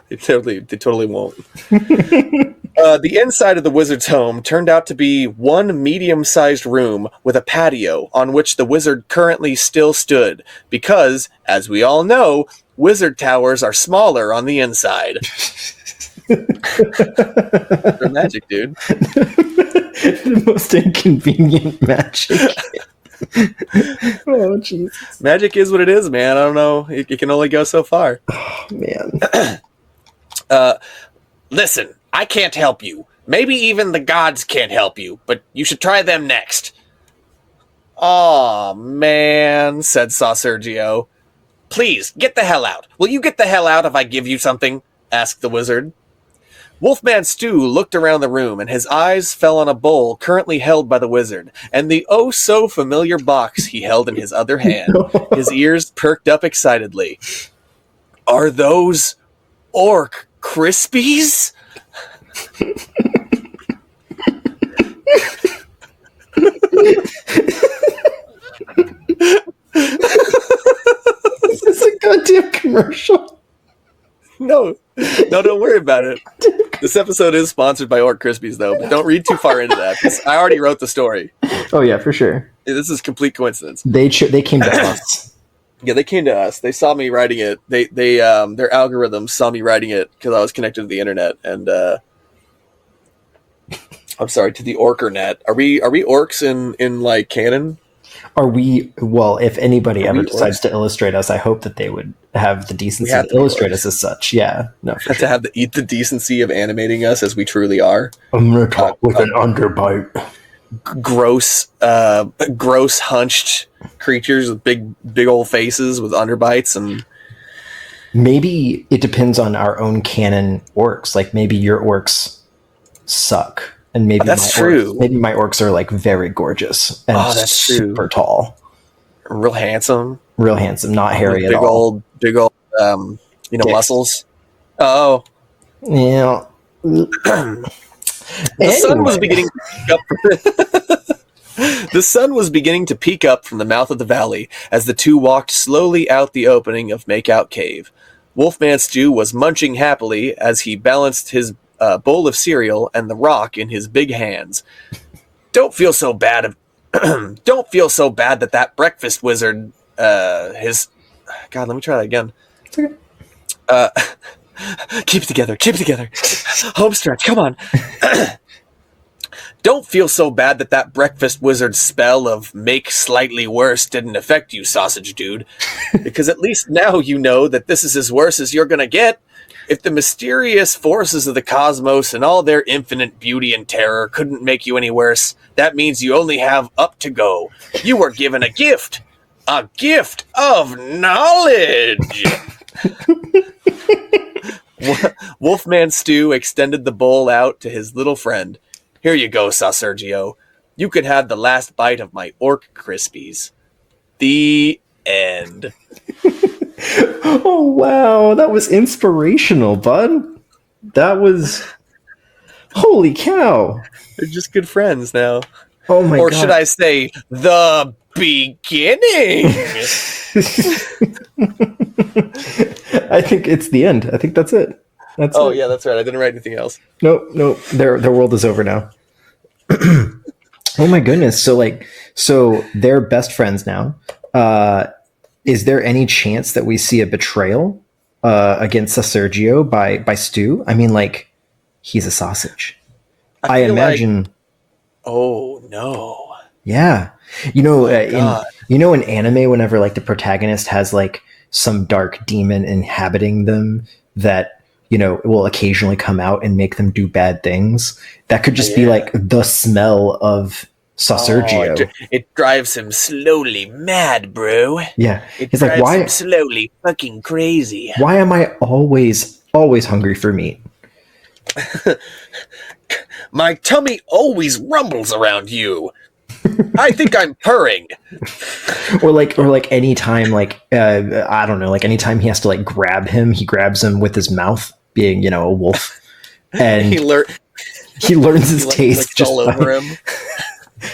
They totally won't. The inside of the wizard's home turned out to be one medium-sized room with a patio on which the wizard currently still stood, because, as we all know, wizard towers are smaller on the inside. They're magic, dude. The most inconvenient magic. Oh, Jesus. Magic is what it is, man. I don't know. It can only go so far. Oh, man. Listen, I can't help you. Maybe even the gods can't help you, but you should try them next. Aw, man, said Sergio. Please, get the hell out. Will you get the hell out if I give you something? Asked the wizard. Wolfman Stew looked around the room, and his eyes fell on a bowl currently held by the wizard, and the oh-so-familiar box he held in his other hand. His ears perked up excitedly. Are those orc crispies? Is this a goddamn commercial? No, don't worry about it. This episode is sponsored by Orc Krispies, though, but don't read too far into that, because I already wrote the story. Oh, yeah, for sure. This is complete coincidence. They came to us. Yeah, they came to us. They saw me writing it. Their algorithms saw me writing it because I was connected to the internet, and I'm sorry, to the Orkernet. Are we orcs in like canon? Are we? Well, if anybody ever decides orcs? to illustrate us, I hope that they would have the decency have to to be illustrate orcs. us as such. Yeah, no, for To sure. have the decency of animating us as we truly are. I'm gonna talk with an underbite. Gross, hunched creatures with big old faces with underbites, and Maybe it depends on our own canon orcs. Like maybe your orcs suck, and maybe That's my true. Maybe my orcs are like very gorgeous and That's super true. tall, real handsome, real handsome, not hairy with at all. big old, Dicks. muscles. Oh, Yeah. the sun was beginning to peek up. The sun was beginning to peek up from the mouth of the valley as the two walked slowly out the opening of Makeout Cave. Wolfman Stew was munching happily as he balanced his bowl of cereal and the rock in his big hands. Don't feel so bad. Don't feel so bad that breakfast wizard. God, let me try that again. It's okay. Keep it together. Home stretch. Come on. Don't feel so bad that breakfast wizard's spell of make slightly worse didn't affect you, sausage dude. Because at least now you know that this is as worse as you're gonna get. If the mysterious forces of the cosmos and all their infinite beauty and terror couldn't make you any worse, that means you only have up to go. You were given a gift. A gift of knowledge. Wolfman Stew extended the bowl out to his little friend. Here you go, Sergio. You could have the last bite of my orc crispies. The end. Oh wow, that was inspirational, bud. That was holy cow. They're just good friends now. Oh my Or god. should I say, the beginning? I think it's the end. I think that's it. That's Oh, it. yeah, that's right. I didn't write anything else. Nope. Their world is over now. Oh my goodness. So they're best friends now. Is there any chance that we see a betrayal against Sergio by Stu? I mean, like, he's a sausage. I feel imagine. Oh, no. Yeah. You know, God. in anime, whenever like the protagonist has like some dark demon inhabiting them that, will occasionally come out and make them do bad things. That could just be like the smell of Saucergio. It drives him slowly mad, bro. Yeah. He's like, why him slowly fucking crazy? Why am I always hungry for meat? My tummy always rumbles around you. I think I'm purring. or like anytime, I don't know, like anytime he has to like grab him, he grabs him with his mouth, being, a wolf. And he learns his taste just all over him.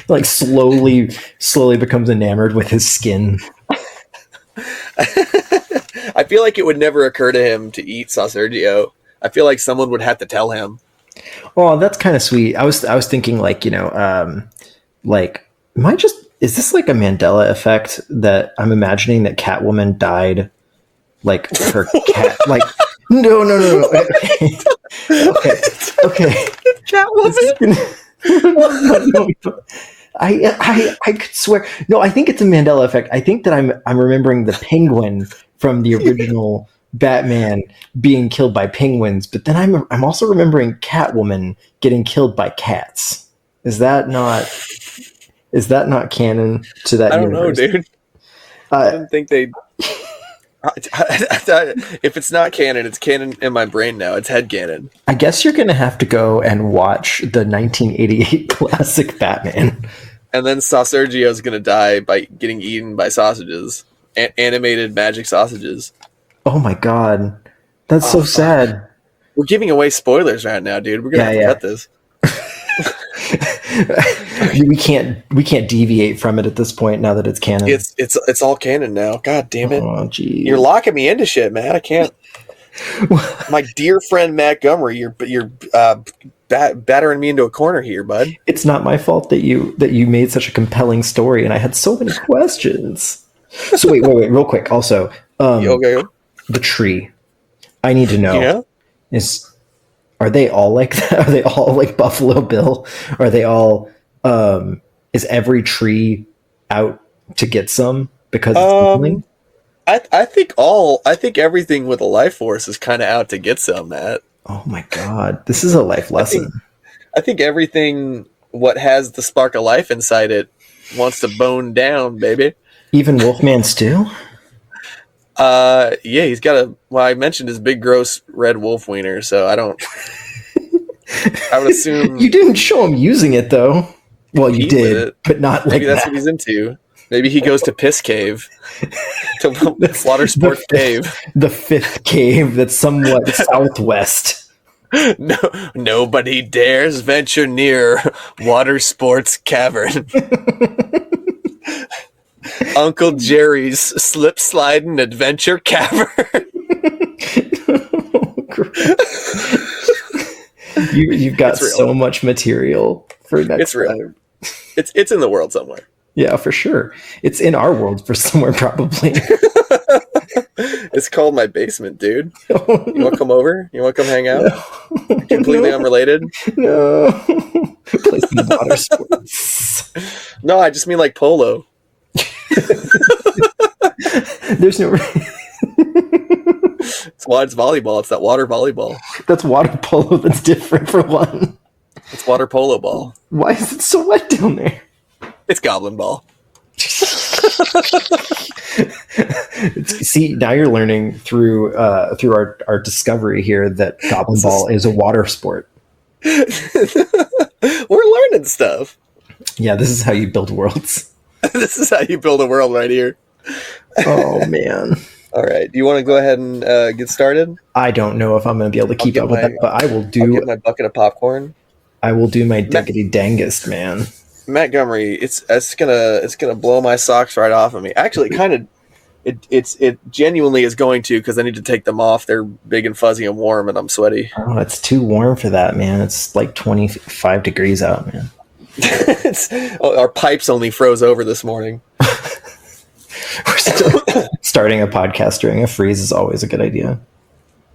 Like slowly becomes enamored with his skin. I feel like it would never occur to him to eat Saucergio. I feel like someone would have to tell him. Oh, that's kind of sweet. I was thinking is this like a Mandela effect that I'm imagining that Catwoman died like her cat like no. Okay. Catwoman. No. I could swear. No, I think it's a Mandela effect. I think that I'm remembering the Penguin from the original Batman being killed by penguins, but then I'm also remembering Catwoman getting killed by cats. Is that not canon to that universe? I don't know, dude. I didn't think they. If it's not canon, it's canon in my brain now. It's headcanon. I guess you're gonna have to go and watch the 1988 classic Batman. And then Saucergio's gonna die by getting eaten by sausages, animated magic sausages. Oh my god, that's so sad. We're giving away spoilers right now, dude. We're gonna have to cut this. we can't deviate from it at this point now that it's canon. It's all canon now. God damn it! Oh, geez. You're locking me into shit, man. I can't. My dear friend Matt Gumry, you're battering me into a corner here, bud. It's not my fault that you made such a compelling story, and I had so many questions. So wait, real quick. Also, okay. The tree. I need to know. Yeah? Are they all like that? Are they all like Buffalo Bill? Are they all? Is every tree out to get some because it's healing? I think everything with a life force is kind of out to get some, Matt. Oh my god, this is a life lesson. I think everything what has the spark of life inside it wants to bone down, baby. Even Wolfman Stew? Yeah, he's got I mentioned his big gross red wolf wiener, so I would assume you didn't show him using it though. Well, you did, but not maybe like that's what he's into. Maybe he goes to Piss Cave, to Water Sport Cave, the fifth cave that's somewhat southwest. No, nobody dares venture near Water Sports Cavern. Uncle Jerry's slip sliding adventure cavern. You've got so much material for next. It's real. Time. It's in the world somewhere. Yeah, for sure. It's in our world for somewhere probably. It's called my basement, dude. You want to come over? You want to come hang out? No. Completely unrelated? No. Play some water sports. No, I just mean like polo. There's no... It's volleyball. It's that water volleyball. That's water polo. That's different for one. It's water polo ball. Why is it so wet down there? It's goblin ball. See, now you're learning through our discovery here that goblin ball is a water sport. We're learning stuff. Yeah, this is how you build worlds. This is how you build a world right here. Oh man. All right. Do you want to go ahead and get started? I don't know if I'm going to be able to keep up with that, but I will do. I'll get my bucket of popcorn. I will do my diggity dangest, man. Matt Gumry, it's gonna blow my socks right off of me. Actually, it genuinely is going to, because I need to take them off. They're big and fuzzy and warm, and I'm sweaty. Oh, it's too warm for that, man. It's like 25 degrees out, man. Our pipes only froze over this morning. We're starting a podcast during a freeze is always a good idea.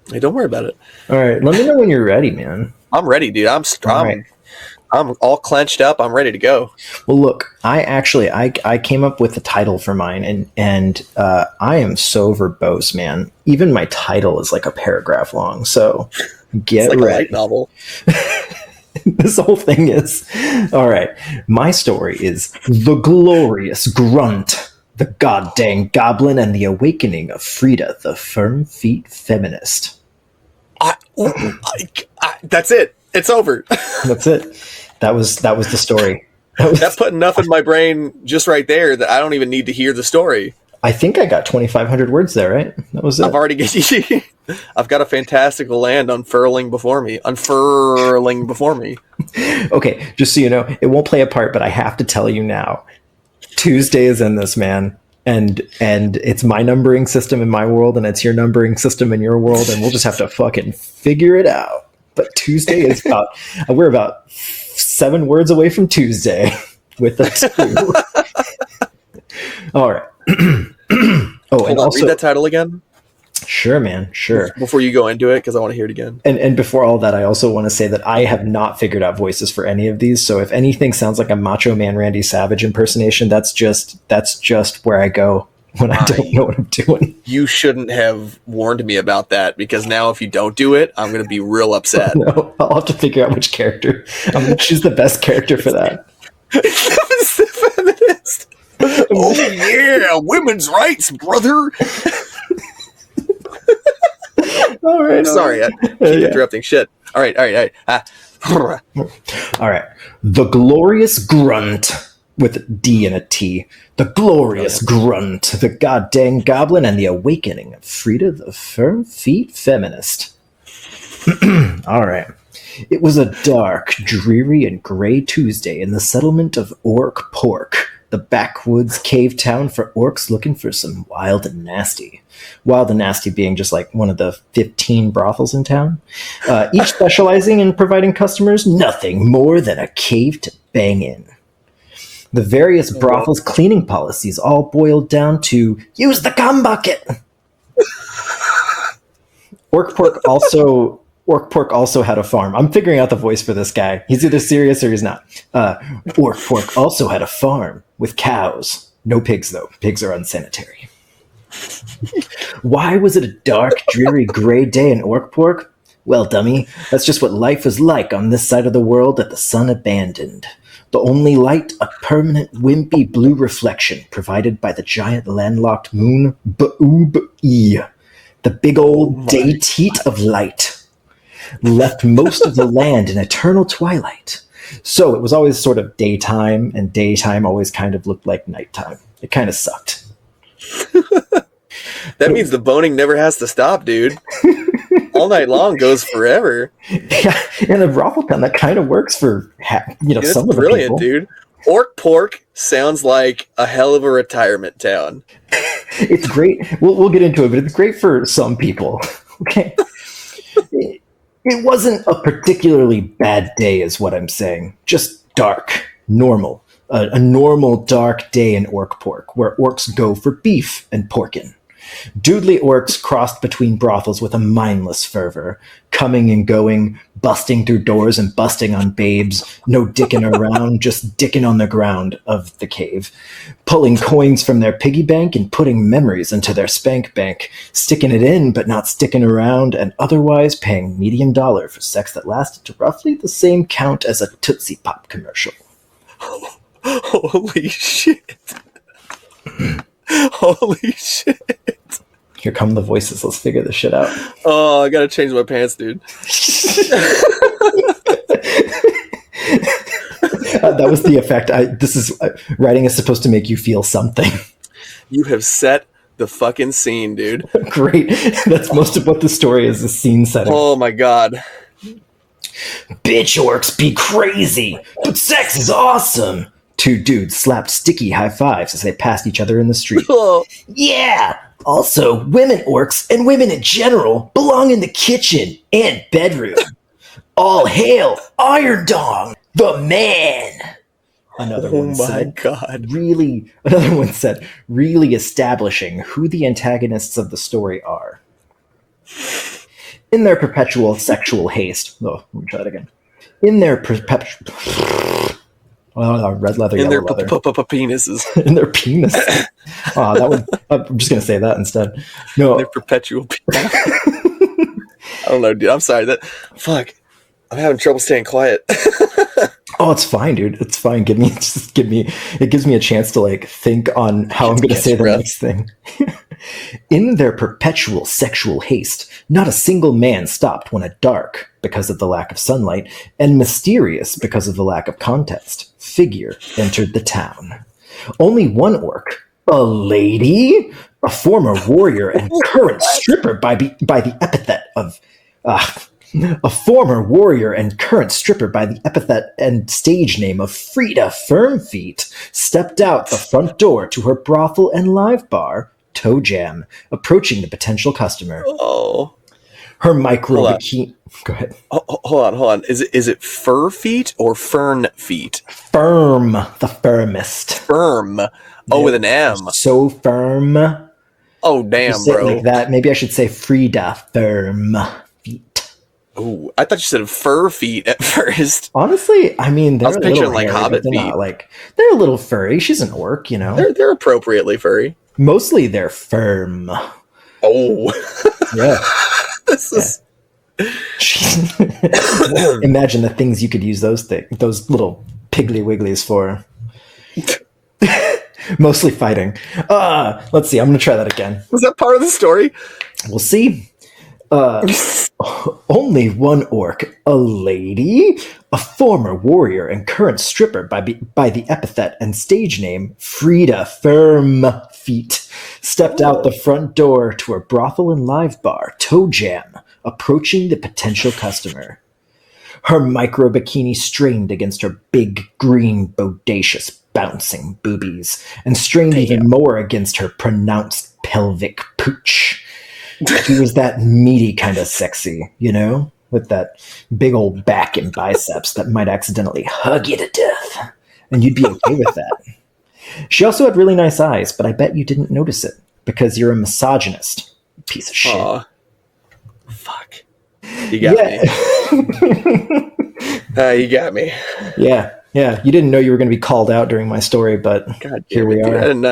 Hey, don't worry about it. All right, let me know when you're ready, man. I'm ready, dude. I'm strong. Right. I'm all clenched up. I'm ready to go. Well, look, I came up with the title for mine, and I am so verbose, man. Even my title is like a paragraph long. So get It's like ready. a light novel. This whole thing is all right. My story is The Glorious Grundt, the Goddamn Goblin, and the Awakening of Frieda, the Firm Feet Feminist. That's it. It's over. That's it. That was the story. That put enough in my brain just right there that I don't even need to hear the story. I think I got 2,500 words there, right? That was it. I've got a fantastical land unfurling before me. Okay, just so you know, it won't play a part, but I have to tell you now. Tuesday is in this, man. And it's my numbering system in my world, and it's your numbering system in your world, and we'll just have to fucking figure it out. But Tuesday is we're about 7 words away from Tuesday with a 2. All right. And also read that title again. Sure, man. Sure. Before you go into it, because I want to hear it again. And before all that, I also want to say that I have not figured out voices for any of these. So if anything sounds like a Macho Man Randy Savage impersonation, that's just where I go when I don't know what I'm doing. You shouldn't have warned me about that, because now if you don't do it, I'm going to be real upset. No, I'll have to figure out which character. I'm going to choose the best character for that. Feminist. Oh yeah, women's rights, brother. All right. Sorry, I keep interrupting shit. All right. All right. The Glorious Grundt, with a D and a T. The Glorious Grundt, the Goddamn Goblin, and the Awakening of Frieda, the Firm Feet Feminist. All right. It was a dark, dreary, and gray Tuesday in the settlement of Orc Pork, the backwoods cave town for orcs looking for some wild and nasty. Wild and nasty being just like one of the 15 brothels in town, each specializing in providing customers nothing more than a cave to bang in. The various brothels' cleaning policies all boiled down to use the cum bucket. Orc Pork also had a farm. I'm figuring out the voice for this guy. He's either serious or he's not. Orc Pork also had a farm with cows. No pigs, though. Pigs are unsanitary. Why was it a dark, dreary, gray day in Orc Pork? Well, dummy, that's just what life was like on this side of the world that the sun abandoned. The only light, a permanent, wimpy blue reflection provided by the giant landlocked moon, Boob-E. The big old day teat of light left most of the land in eternal twilight. So it was always sort of daytime, and daytime always kind of looked like nighttime. It kind of sucked. That means the boning never has to stop, dude. All night long goes forever. Yeah, in a brothel town, that kind of works for some of the brilliant, people. Dude. Orc Pork sounds like a hell of a retirement town. It's great. We'll get into it, but it's great for some people. Okay. It wasn't a particularly bad day, is what I'm saying. Just dark, normal. A normal dark day in Orc Pork, where orcs go for beef and porkin'. Doodly orcs crossed between brothels with a mindless fervor, coming and going, busting through doors and busting on babes, no dicking around, just dicking on the ground of the cave, pulling coins from their piggy bank and putting memories into their spank bank, sticking it in but not sticking around, and otherwise paying medium dollar for sex that lasted to roughly the same count as a Tootsie Pop commercial. Holy shit. Holy shit. Here come the voices. Let's figure this shit out. Oh, I gotta change my pants, dude. That was the effect. Writing is supposed to make you feel something. You have set the fucking scene, dude. Great. That's most of what the story is, the scene setting. Oh my god. Bitch orcs be crazy, but sex is awesome. 2 dudes slapped sticky high fives as they passed each other in the street. Oh. Yeah! Also, women orcs and women in general belong in the kitchen and bedroom. All hail Iron Dong, the man! Another one said, really establishing who the antagonists of the story are. In their perpetual sexual haste, let me try that again. In their perpetual... red leather, In yellow their leather. penises. In their penis. That would... I'm just going to say that instead. No. Their perpetual penis. I don't know, dude. I'm sorry. Fuck. I'm having trouble staying quiet. Oh, it's fine, dude. It's fine. It gives me a chance to like think on how I'm going to say the next thing. In their perpetual sexual haste, not a single man stopped when a dark, because of the lack of sunlight, and mysterious, because of the lack of context, figure entered the town. Only one orc, a lady, a former warrior and current stripper by the epithet of... a former warrior and current stripper by the epithet and stage name of Frieda Firmfeet stepped out the front door to her brothel and live bar, Toe Jam, approaching the potential customer. Oh. Her micro bikini... Go ahead. Hold on. Is it fur feet or fern feet? Firm. The firmest. Firm. Oh, with an M. So firm. Oh, damn, bro. Like that. Maybe I should say Frieda Firm. Oh, I thought you said fur feet at first. Honestly, I mean, I was picturing like hobbit feet. They're a little furry. She's an orc, you know. They're appropriately furry. Mostly they're firm. Oh, yeah. This is. Imagine the things you could use those little piggly wigglies for. Mostly fighting. Let's see. I'm going to try that again. Was that part of the story? We'll see. Only one orc, a lady, a former warrior and current stripper by the epithet and stage name Frieda Firmfeet, stepped out the front door to her brothel and live bar, Toe Jam, approaching the potential customer. Her micro bikini strained against her big, green, bodacious, bouncing boobies, and strained even more against her pronounced pelvic pooch. She was that meaty kind of sexy, you know, with that big old back and biceps that might accidentally hug you to death. And you'd be okay with that. She also had really nice eyes, but I bet you didn't notice it because you're a misogynist. Piece of shit. Aw. Fuck. You got me. You got me. Yeah. Yeah, you didn't know you were going to be called out during my story, but here we are. I didn't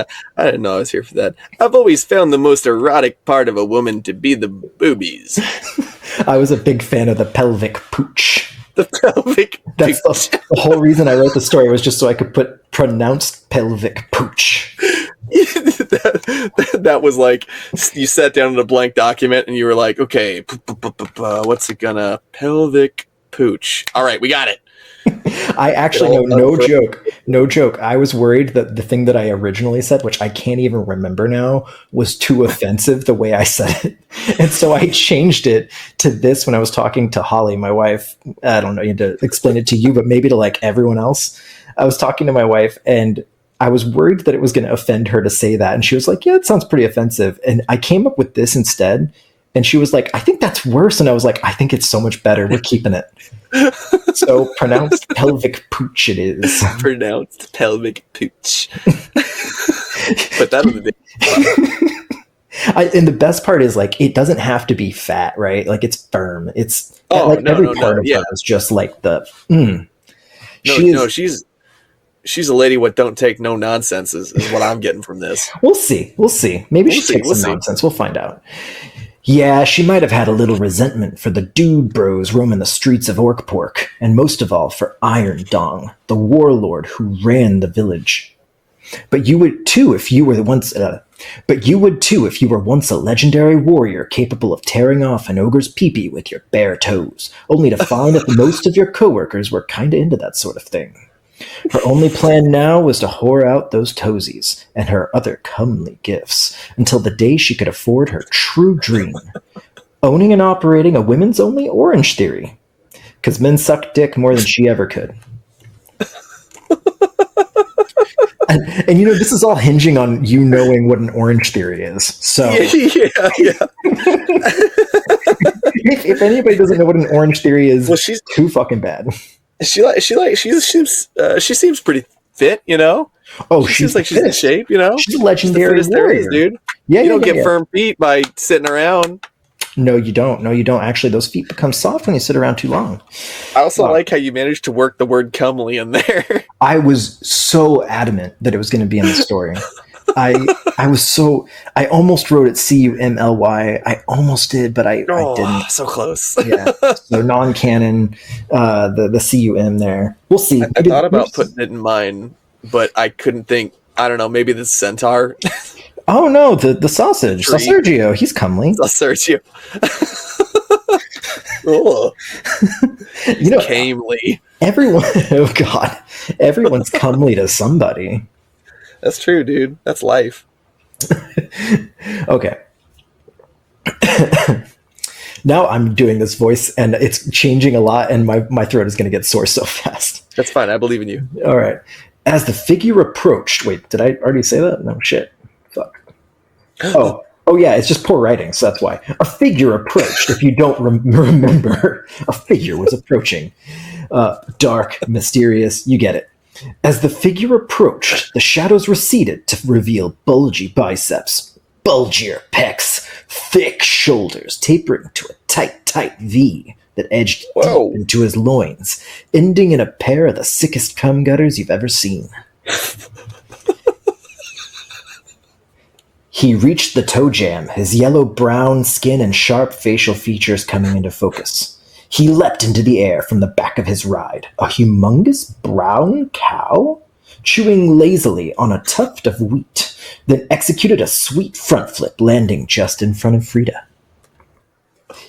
know I was here for that. I've always found the most erotic part of a woman to be the boobies. I was a big fan of the pelvic pooch. The pelvic That's pooch. The whole reason I wrote the story was just so I could put pronounced pelvic pooch. that was like, you sat down in a blank document and you were like, okay, what's it gonna... Pelvic pooch. All right, we got it. I actually no joke. I was worried that the thing that I originally said, which I can't even remember now, was too offensive the way I said it. And so I changed it to this when I was talking to Holly, my wife. I don't know, you had to explain it to you, but maybe to like everyone else. I was talking to my wife and I was worried that it was going to offend her to say that. And she was like, yeah, it sounds pretty offensive. And I came up with this instead. And she was like, I think that's worse. And I was like, I think it's so much better. We're keeping it. So pronounced pelvic pooch it is. Pronounced pelvic pooch. But that was and the best part is like, it doesn't have to be fat, right? Like it's firm. It's every part of her is just like the, She's a lady what don't take no nonsense is what I'm getting from this. We'll see. Maybe she takes some nonsense. We'll find out. Yeah, she might have had a little resentment for the dude bros roaming the streets of Orkpork, and most of all for Iron Dong, the warlord who ran the village. But you would too if you were once a legendary warrior capable of tearing off an ogre's peepee with your bare toes, only to find that most of your coworkers were kinda into that sort of thing. Her only plan now was to whore out those toesies and her other comely gifts until the day she could afford her true dream, owning and operating a women's only orange theory. Because men suck dick more than she ever could. And you know, this is all hinging on you knowing what an orange theory is. So yeah. if anybody doesn't know what an orange theory is, well, she's too fucking bad. She seems pretty fit, you know. Oh, she seems like she's in shape, you know. She's a legendary warrior, dude. Yeah, you don't get firm feet by sitting around. No, you don't. No, you don't. Actually, those feet become soft when you sit around too long. I also like how you managed to work the word comely in there. I was so adamant that it was going to be in the story. I almost wrote it Cumly. I almost did, but I didn't. So close. Yeah. So non-canon, the cum there. We'll see. I thought about putting it in mine, but I couldn't think. I don't know. Maybe the centaur. Oh no, the sausage. Sergio, he's comely. Sergio. Camely. Everyone. Oh God, everyone's comely to somebody. That's true, dude. That's life. Okay. Now I'm doing this voice, and it's changing a lot, and my throat is going to get sore so fast. That's fine. I believe in you. All right. As the figure approached, wait, did I already say that? No shit. Fuck. Oh yeah, it's just poor writing, so that's why. A figure approached. If you don't remember, a figure was approaching. Dark, mysterious, you get it. As the figure approached, the shadows receded to reveal bulgy biceps, bulgier pecs, thick shoulders tapering to a tight V that edged deep into his loins, ending in a pair of the sickest cum gutters you've ever seen. He reached the toe jam, his yellow-brown skin and sharp facial features coming into focus. He leapt into the air from the back of his ride, a humongous brown cow, chewing lazily on a tuft of wheat, then executed a sweet front flip, landing just in front of Frieda.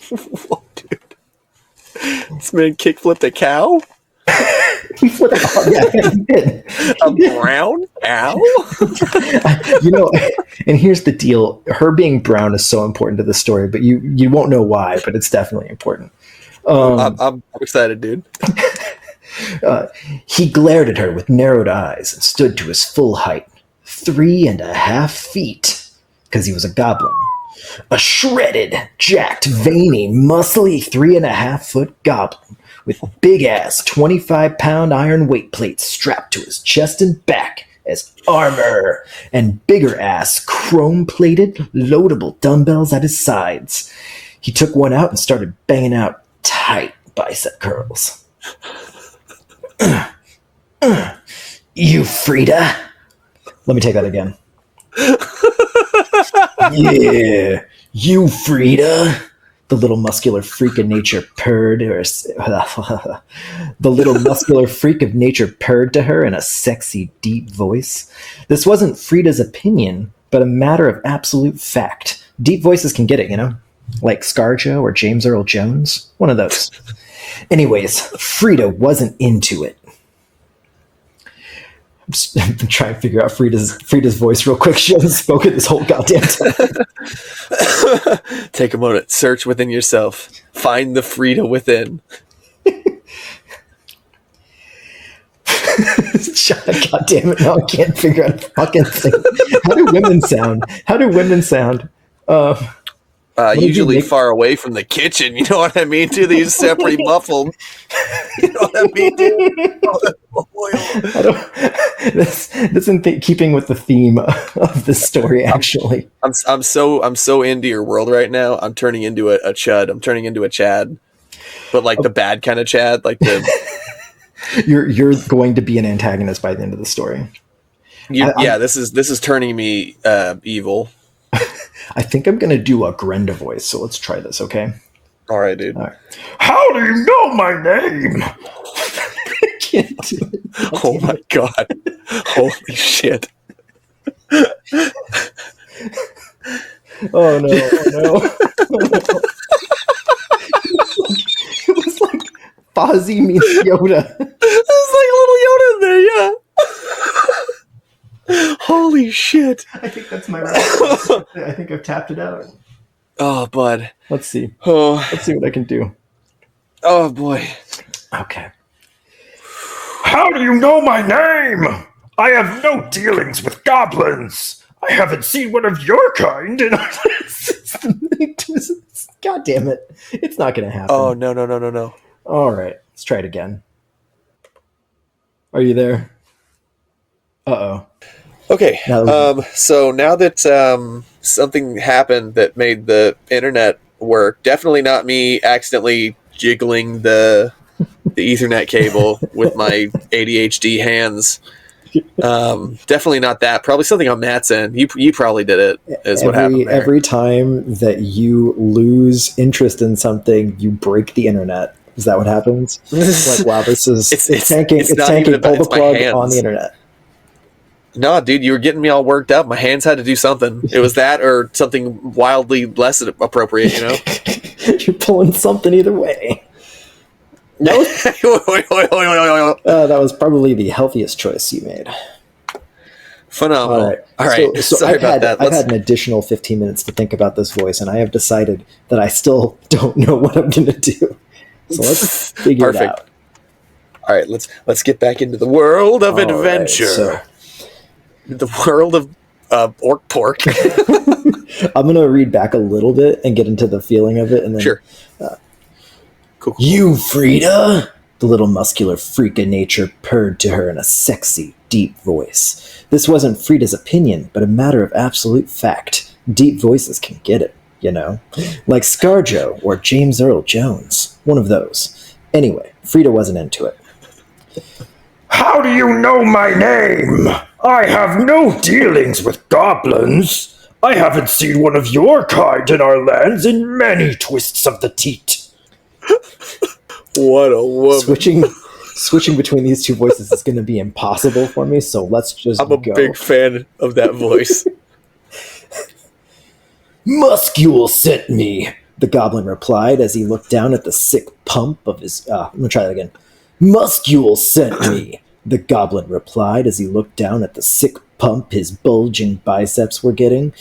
Whoa, dude. This man kickflipped a cow? He flipped he did. A brown cow? And here's the deal. Her being brown is so important to the story, but you won't know why, but it's definitely important. I'm excited, dude. He glared at her with narrowed eyes and stood to his full height, 3.5 feet, because he was a goblin. A shredded, jacked, veiny, muscly 3.5-foot goblin with big-ass 25-pound iron weight plates strapped to his chest and back as armor, and bigger-ass, chrome-plated, loadable dumbbells at his sides. He took one out and started banging out tight bicep curls. You, Frieda. Let me take that again. Yeah, you, Frieda. The little muscular freak of nature purred, the little muscular freak of nature purred to her in a sexy, deep voice. This wasn't Frieda's opinion, but a matter of absolute fact. Deep voices can get it, like ScarJo or James Earl Jones, one of those. Anyways, Frieda wasn't into it. I'm trying to figure out Frieda's voice real quick. She hasn't spoken this whole goddamn time. Take a moment. Search within yourself. Find the Frieda within. God damn it! Now I can't figure out a fucking thing. How do women sound? Usually far away from the kitchen. You know what I mean? Dude, they just sound pretty muffled. You know what I mean? This isn't keeping with the theme of the story. Actually, I'm so into your world right now. I'm turning into a chud. I'm turning into a Chad, but like the bad kind of Chad, like the. You're going to be an antagonist by the end of the story. This is turning me evil. I think I'm going to do a Grenda voice, so let's try this, okay? All right, dude. All right. How do you know my name? I can't do it. Oh my god. Holy shit. Oh no. It was like Fozzie meets Yoda. It was like little Yoda in there, yeah. Holy shit. I think that's my right. I think I've tapped it out. Oh, bud. Let's see. Oh. Let's see what I can do. Oh, boy. Okay. How do you know my name? I have no dealings with goblins. I haven't seen one of your kind in... God damn it. It's not going to happen. Oh, no. All right. Let's try it again. Are you there? Uh-oh. Okay, so now that something happened that made the internet work. Definitely not me accidentally jiggling the Ethernet cable with my ADHD hands. Definitely not that. Probably something on Matt's end. You probably did it. Is what happened there. Every time that you lose interest in something, you break the internet. Is that what happens? Like, wow, this is it's tanking. It's tanking. Pull the plug on the internet. No, dude, you were getting me all worked up. My hands had to do something. It was that or something wildly less appropriate, you know? You're pulling something either way. That was probably the healthiest choice you made. Phenomenal. All right. So Sorry about that. I've had an additional 15 minutes to think about this voice, and I have decided that I still don't know what I'm going to do. So let's figure it out. All right, let's get back into the world of adventure. Right, the world of orc pork. I'm going to read back a little bit and get into the feeling of it. And then, sure. Cool. You, Frieda? The little muscular freak of nature purred to her in a sexy, deep voice. This wasn't Frieda's opinion, but a matter of absolute fact. Deep voices can get it, you know? Like ScarJo or James Earl Jones. One of those. Anyway, Frieda wasn't into it. How do you know my name? I have no dealings with goblins. I haven't seen one of your kind in our lands in many twists of the teat. What a woman. Switching between these two voices is going to be impossible for me, so let's just I'm a big fan of that voice. Muscule sent me, the goblin replied as he looked down at the sick pump of his... I'm going to try that again. Muscule sent me, the goblin replied as he looked down at the sick pump his bulging biceps were getting.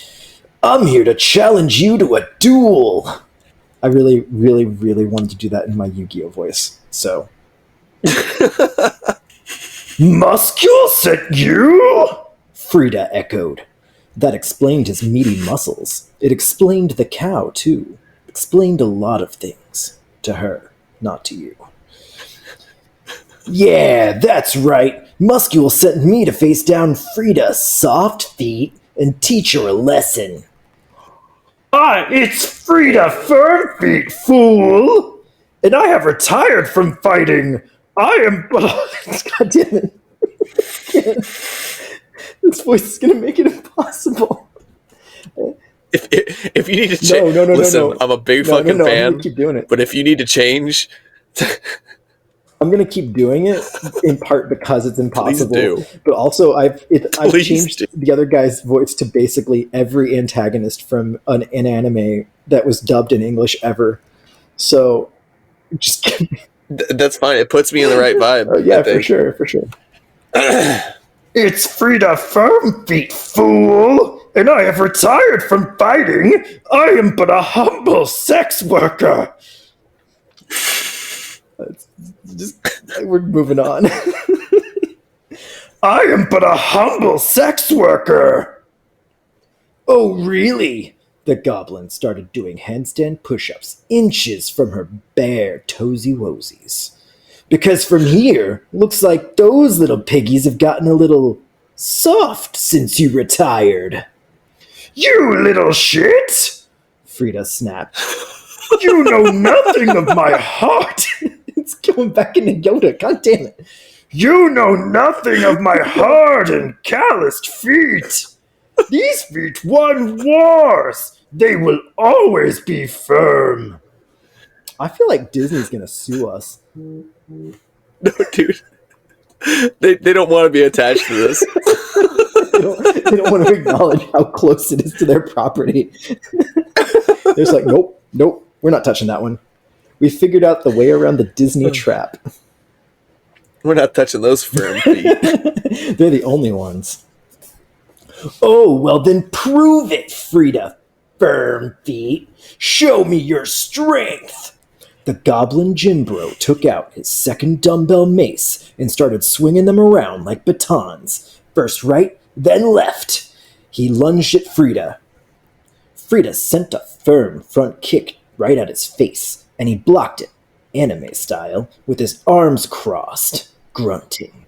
I'm here to challenge you to a duel. I really, really, really wanted to do that in my Yu-Gi-Oh voice, so... Muscule sent you? Frieda echoed. That explained his meaty muscles. It explained the cow, too. Explained a lot of things. To her, not to you. Yeah, that's right. Muscule sent me to face down Frieda, soft feet, and teach her a lesson. It's Frieda Fernfeet, fool! And I have retired from fighting. I am... God damn it. This voice is going to make it impossible. If you need to change... No. I'm a big fucking fan. I'm gonna keep doing it. But if you need to change... I'm going to keep doing it, in part because it's impossible. Please do. But also, I've changed the other guy's voice to basically every antagonist from an anime that was dubbed in English ever. So, just... That's fine. It puts me in the right vibe. Yeah, for sure. It's Frieda Firmfeet, fool! And I have retired from fighting. I am but a humble sex worker. We're moving on. I am but a humble sex worker. Oh, really? The goblin started doing handstand push-ups inches from her bare toesy-woesies. Because from here, looks like those little piggies have gotten a little soft since you retired. You little shit! Frieda snapped. You know nothing of my heart. It's going back into Yoda, god damn it. You know nothing of my hard and calloused feet. These feet won wars. They will always be firm. I feel like Disney's gonna sue us. No, dude. They don't want to be attached to this. they don't want to acknowledge how close it is to their property. They're just like, nope, we're not touching that one. We figured out the way around the Disney trap. We're not touching those firm feet. They're the only ones. Oh, well then prove it, Frieda Firm Feet. Show me your strength. The goblin gym bro took out his second dumbbell mace and started swinging them around like batons. First right, then left. He lunged at Frieda. Frieda sent a firm front kick right at his face, and he blocked it, anime style, with his arms crossed, grunting.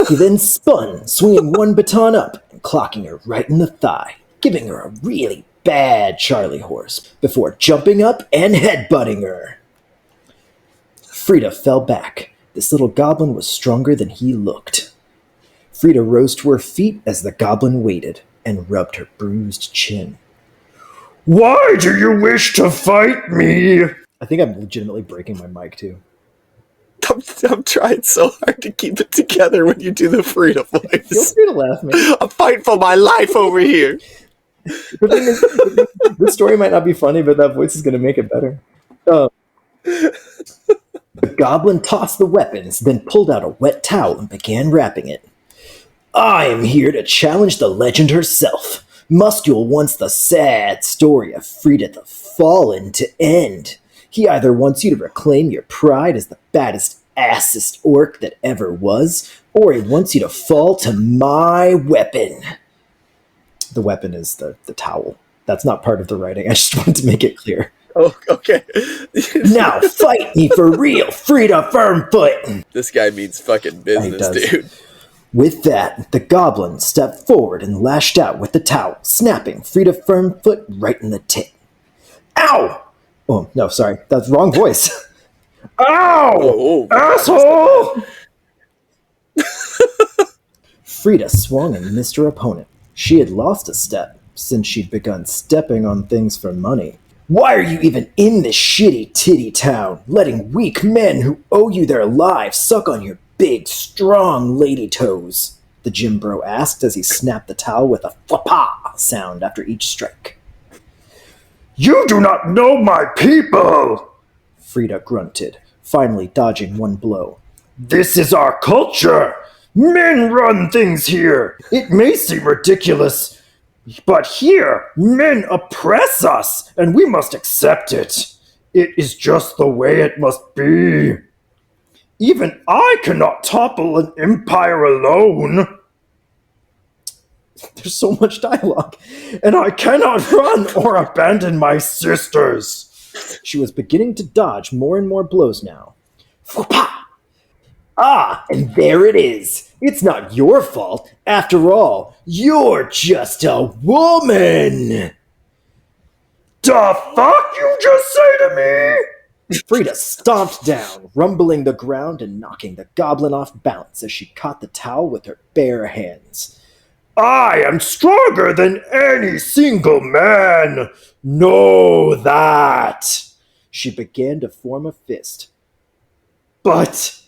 He then spun, swinging one baton up and clocking her right in the thigh, giving her a really bad Charlie horse before jumping up and headbutting her. Frieda fell back. This little goblin was stronger than he looked. Frieda rose to her feet as the goblin waited and rubbed her bruised chin. Why do you wish to fight me? I think I'm legitimately breaking my mic too. I'm trying so hard to keep it together when you do the Frieda Feel voice. free to laugh, man. I'm fighting for my life over here. The thing is, this story might not be funny, but that voice is going to make it better. The goblin tossed the weapons, then pulled out a wet towel and began wrapping it. I am here to challenge the legend herself. Muscule wants the sad story of Frieda the Fallen to end. He either wants you to reclaim your pride as the baddest, assest orc that ever was, or he wants you to fall to my weapon. The weapon is the towel. That's not part of the writing. I just wanted to make it clear. Oh, okay. Now fight me for real, Frieda Firmfoot! This guy means fucking business, does. dude. With that, the goblin stepped forward and lashed out with the towel, snapping Frieda Firmfoot right in the tit. Ow! Oh, no, sorry. That's the wrong voice. Ow! Oh, Asshole! Frieda swung and missed her opponent. She had lost a step since she'd begun stepping on things for money. Why are you even in this shitty titty town, letting weak men who owe you their lives suck on your big, strong lady toes? The gym bro asked as he snapped the towel with a flapa sound after each strike. You do not know my people! Frieda grunted, finally dodging one blow. This is our culture! Men run things here! It may seem ridiculous, but here, men oppress us, and we must accept it. It is just the way it must be. Even I cannot topple an empire alone. There's so much dialogue. And I cannot run or abandon my sisters. She was beginning to dodge more and more blows now. Fwapa! Ah, and there it is. It's not your fault. After all, you're just a woman. The fuck you just say to me? Frieda stomped down, rumbling the ground and knocking the goblin off balance as she caught the towel with her bare hands. I am stronger than any single man. Know that. She began to form a fist. But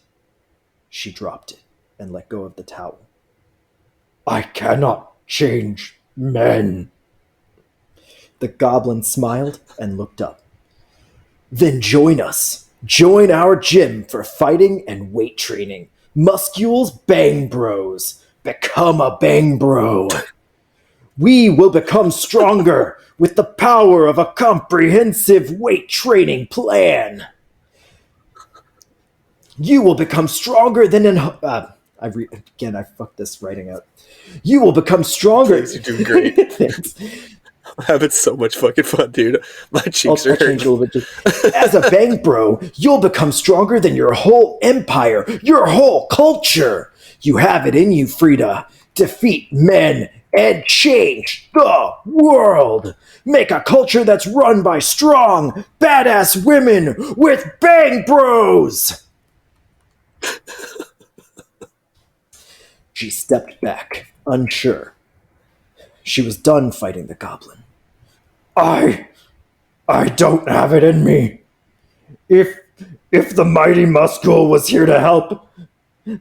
she dropped it and let go of the towel. I cannot change men. The goblin smiled and looked up. Then join us. Join our gym for fighting and weight training. Muscule's Bang Bros. Become a Bang Bro. We will become stronger with the power of a comprehensive weight training plan. You will become stronger than an... Again, I fucked this writing up. You will become stronger... You're doing great. Thanks. I'm having so much fucking fun, dude. My cheeks are change a hurting. little bit. As a Bang Bro, you'll become stronger than your whole empire, your whole culture. You have it in you, Frieda. Defeat men and change the world. Make a culture that's run by strong, badass women with Bang Bros. She stepped back, unsure. She was done fighting the goblin. I don't have it in me. If the mighty Muscule was here to help,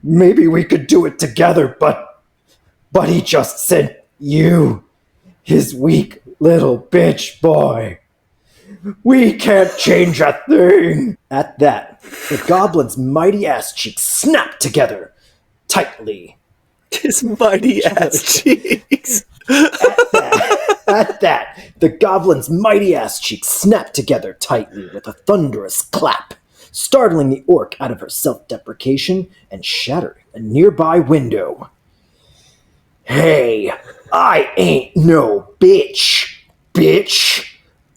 maybe we could do it together, but he just sent you, his weak little bitch boy. We can't change a thing. At that, the goblin's mighty ass cheeks snapped together, tightly. His mighty ass cheeks. At that, the goblin's mighty ass cheeks snapped together tightly with a thunderous clap, startling the orc out of her self-deprecation and shattering a nearby window. Hey, I ain't no bitch.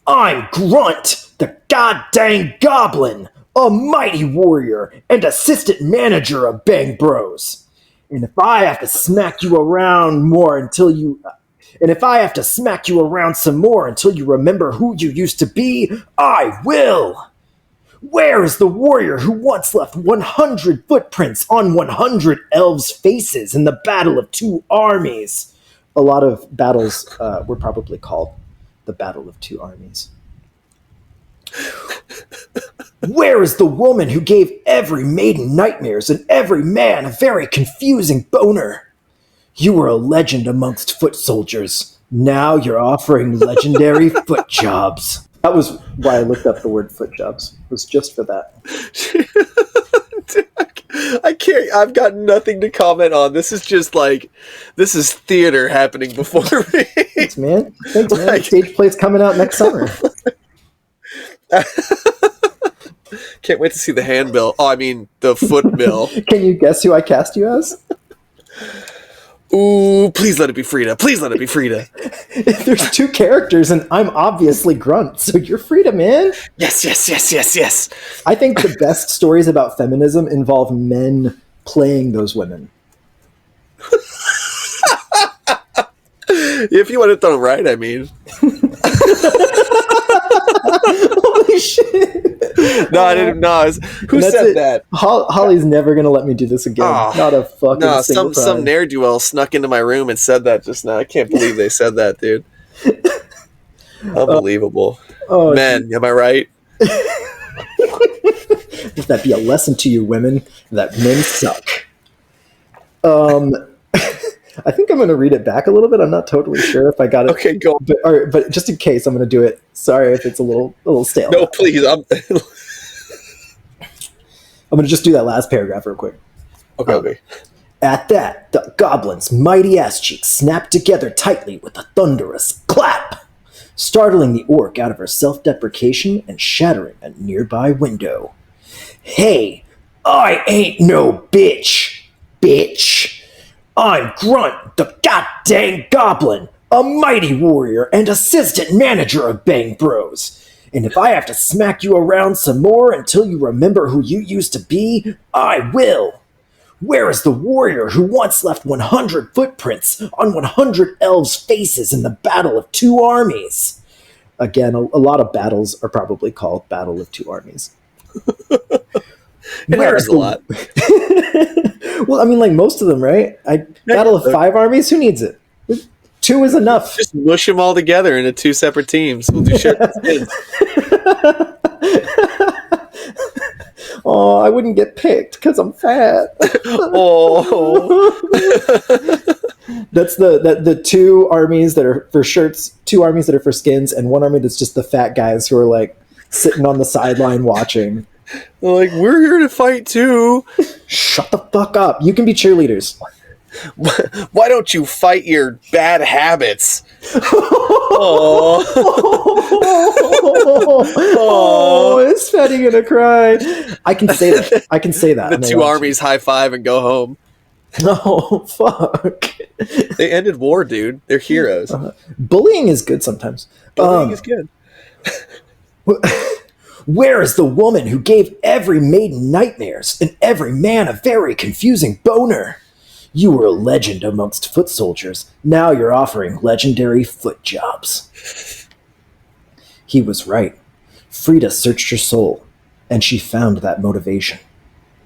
I'm Grundt, the goddamn goblin, a mighty warrior and assistant manager of Bang Bros. And if I have to smack you around more until you... And if I have to smack you around some more until you remember who you used to be, I will! Where is the warrior who once left 100 footprints on 100 elves' faces in the Battle of Two Armies? A lot of battles were probably called the Battle of Two Armies. Where is the woman who gave every maiden nightmares and every man a very confusing boner? You were a legend amongst foot soldiers. Now you're offering legendary foot jobs. That was why I looked up the word foot jobs. It was just for that. I can't. I've got nothing to comment on. This is just like, this is theater happening before me. Thanks, man. Stage play's coming out next summer. Can't wait to see the handbill. Oh, I mean, the footbill. Can you guess who I cast you as? Ooh, please let it be Frieda. Please let it be Frieda. There's two characters, and I'm obviously Grundt, so you're Frieda, man. Yes. I think the best stories about feminism involve men playing those women. If you want it done right, I mean. Holy shit. No, I didn't know. Who said that? Holly's never going to let me do this again. Oh, Not a fucking single time. Some ne'er-do-well snuck into my room and said that just now. I can't believe they said that, dude. Unbelievable. Men, am I right? If that be a lesson to you women, that men suck. I think I'm going to read it back a little bit. I'm not totally sure if I got it. Okay, go. But just in case, I'm going to do it. Sorry if it's a little stale. No, please. I'm going to just do that last paragraph real quick. Okay. At that, the goblin's mighty ass cheeks snapped together tightly with a thunderous clap, startling the orc out of her self-deprecation and shattering a nearby window. Hey, I ain't no bitch. I'm Grundt, the goddamn goblin, a mighty warrior and assistant manager of Bang Bros. And if I have to smack you around some more until you remember who you used to be, I will. Where is the warrior who once left 100 footprints on 100 elves' faces in the Battle of Two Armies? Again, a lot of battles are probably called Battle of Two Armies. It happens a lot. Well, I mean, like most of them, right? Battle of 5 armies? Who needs it? 2 is enough. Just mush them all together into 2 separate teams. We'll do shit. Oh, I wouldn't get picked because I'm fat. Oh. That's the 2 armies that are for shirts, 2 armies that are for skins, and 1 army that's just the fat guys who are like sitting on the sideline watching. They're like, we're here to fight too. Shut the fuck up. You can be cheerleaders. Why don't you fight your bad habits? Oh, is Fatty gonna cry? I can say that. The 2 armies high five and go home. No, fuck. They ended war, dude. They're heroes. Bullying is good sometimes. Bullying is good. Where is the woman who gave every maiden nightmares and every man a very confusing boner? You were a legend amongst foot soldiers. Now you're offering legendary foot jobs. He was right. Frieda searched her soul, and she found that motivation.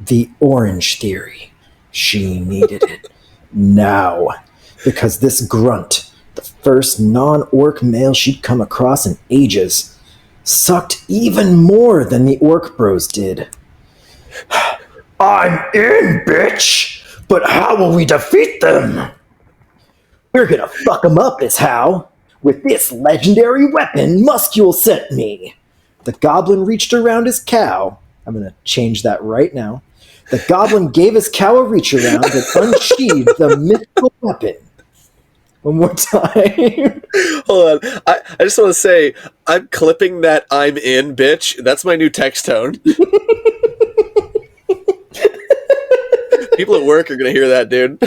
The orange theory. She needed it. Now. Because this Grundt, the first non-orc male she'd come across in ages, sucked even more than the orc bros did. I'm in, bitch! But how will we defeat them? We're gonna fuck them up, is how. With this legendary weapon Muscule sent me. The goblin reached around his cow. I'm gonna change that right now. The goblin gave his cow a reach around and unsheathed the mythical weapon. One more time. Hold on. I just want to say, I'm clipping that I'm in, bitch. That's my new text tone. People at work are going to hear that, dude.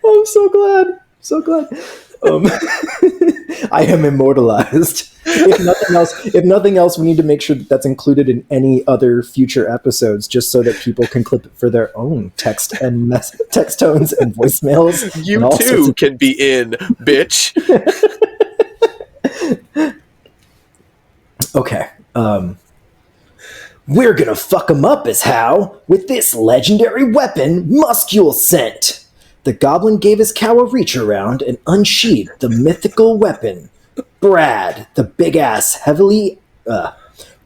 I'm so glad. I am immortalized. if nothing else, we need to make sure that that's included in any other future episodes, just so that people can clip it for their own text tones and voicemails. You and too can be in, bitch. Okay. We're gonna fuck 'em up as how with this legendary weapon, muscule scent. The goblin gave his cow a reach around and unsheathed the mythical weapon. Brad, the big ass heavily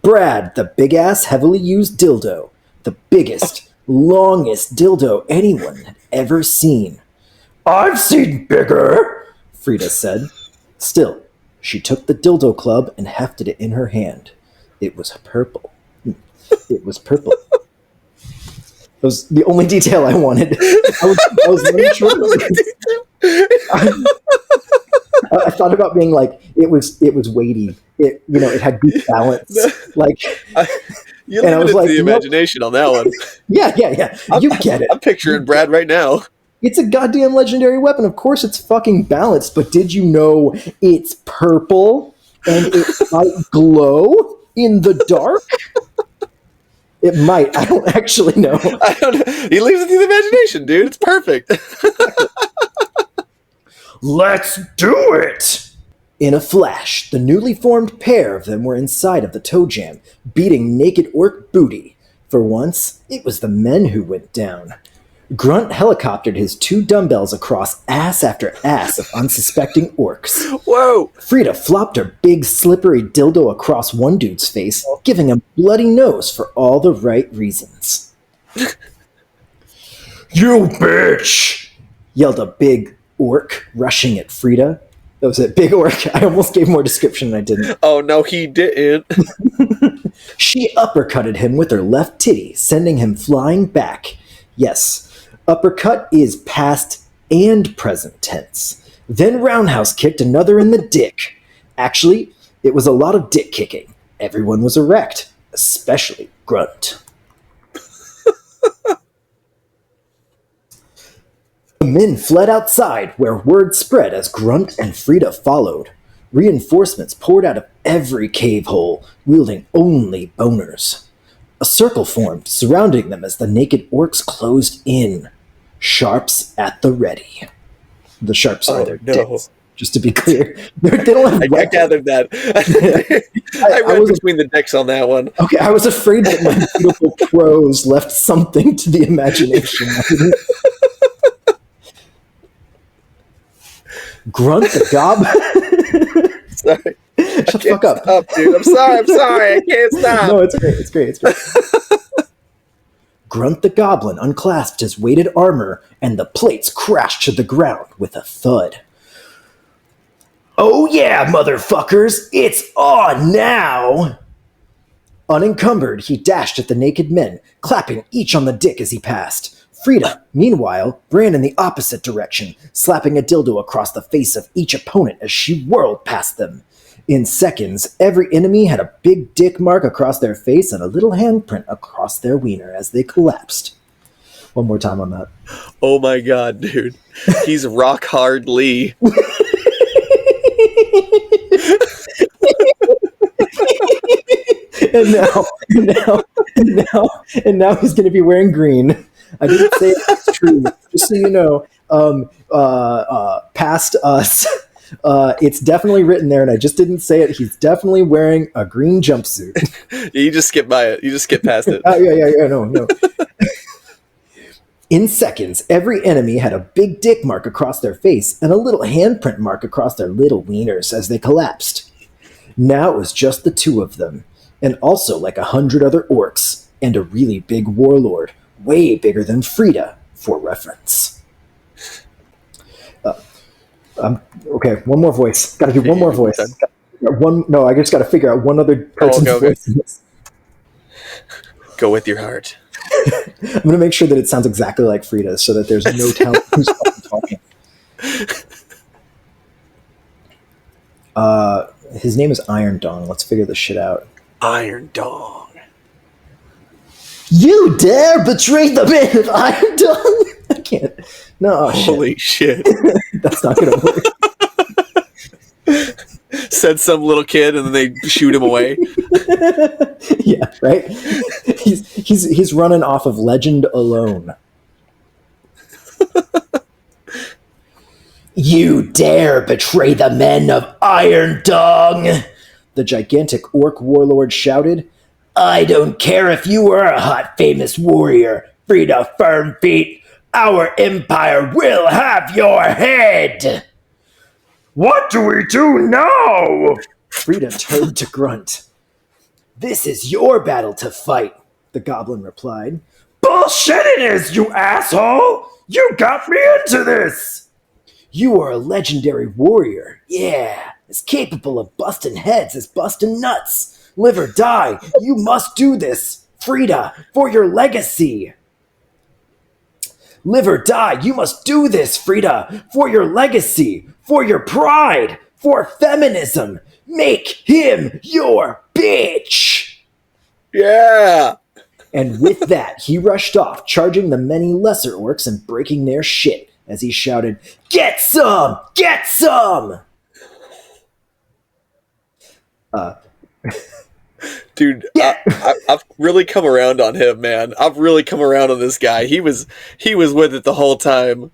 used dildo. The biggest, longest dildo anyone had ever seen. I've seen bigger, Frieda said. Still, she took the dildo club and hefted it in her hand. It was purple. It was purple. That was the only detail I wanted. I was making sure. I thought about being like, it was weighty. It had good balance. You limited the imagination on that one. Yeah. You get it. I'm picturing Brad right now. It's a goddamn legendary weapon. Of course it's fucking balanced, but did you know it's purple and it might glow in the dark? It might. I don't actually know. I don't know. He leaves it to the imagination, dude. It's perfect. Let's do it! In a flash, the newly formed pair of them were inside of the toe jam, beating naked orc booty. For once, it was the men who went down. Grundt helicoptered his 2 dumbbells across ass after ass of unsuspecting orcs. Whoa! Frieda flopped her big, slippery dildo across one dude's face, giving him bloody nose for all the right reasons. You bitch! Yelled a big orc, rushing at Frieda. That was it, big orc. I almost gave more description than I didn't. Oh, no, he didn't. She uppercutted him with her left titty, sending him flying back. Yes, uppercut is past and present tense. Then roundhouse kicked another in the dick. Actually, it was a lot of dick kicking. Everyone was erect, especially Grundt. The men fled outside, where word spread as Grundt and Frieda followed. Reinforcements poured out of every cave hole, wielding only boners. A circle formed, surrounding them as the naked orcs closed in. Sharps at the ready. The sharps are their dicks, just to be clear. They don't have weapons. I gathered that. I read between the dicks on that one. Okay, I was afraid that my beautiful prose left something to the imagination. Grundt the goblin. Sorry. Shut the fuck up. Stop, dude. I'm sorry. I can't stop. No, it's great. Grundt the goblin unclasped his weighted armor, and the plates crashed to the ground with a thud. Oh yeah, motherfuckers! It's on now! Unencumbered, he dashed at the naked men, clapping each on the dick as he passed. Frieda, meanwhile, ran in the opposite direction, slapping a dildo across the face of each opponent as she whirled past them. In seconds, every enemy had a big dick mark across their face and a little handprint across their wiener as they collapsed. One more time on that. Oh my god, dude. He's rock hard Lee. and now he's going to be wearing green. I didn't say it's true. Just so you know, past us, it's definitely written there, and I just didn't say it. He's definitely wearing a green jumpsuit. You just skip by it. You just skip past it. Yeah, no. In seconds, every enemy had a big dick mark across their face and a little handprint mark across their little wieners as they collapsed. Now it was just the 2 of them, and also like 100 other orcs, and a really big warlord, way bigger than Frieda, for reference. Okay, one more voice. Gotta do one more voice. I just gotta figure out one other person's voice. Go with your heart. I'm gonna make sure that it sounds exactly like Frieda, so that there's no telling who's fucking talking. His name is Iron Dong. Let's figure this shit out. Iron Dong. You dare betray the man of Iron Dong? I can't. No. Holy shit. That's not gonna work. said some little kid, and then they shoot him away. Yeah, right. He's running off of legend alone. You dare betray the men of Iron Dong? The gigantic orc warlord shouted. I don't care if you were a hot famous warrior, Frieda Firm Feet. Our empire will have your head. What do we do now? Frieda turned to Grundt. This is your battle to fight, the goblin replied. Bullshit it is, you asshole! You got me into this! You are a legendary warrior. Yeah, as capable of busting heads as busting nuts. Live or die, you must do this. Frieda, for your legacy. Live or die, you must do this, Frieda, for your legacy, for your pride, for feminism. Make him your bitch. Yeah. And with that, he rushed off, charging the many lesser orcs and breaking their shit as he shouted, Get some! Get some! Dude, Yeah. I've really come around on him, man. I've really come around on this guy. He was with it the whole time.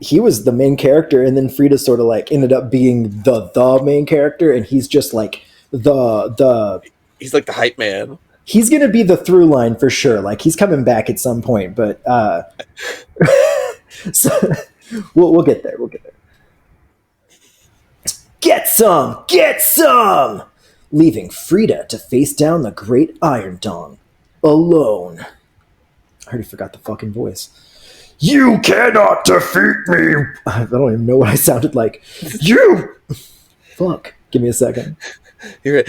He was the main character, and then Frieda sort of like ended up being the main character, and he's just like the He's like the hype man. He's gonna be the through line for sure. Like he's coming back at some point, but so we'll get there. We'll get there. Get some! Get some! Leaving Frieda to face down the great Iron Dong. Alone. I already forgot the fucking voice. You cannot defeat me! I don't even know what I sounded like. You! Fuck. Give me a second. You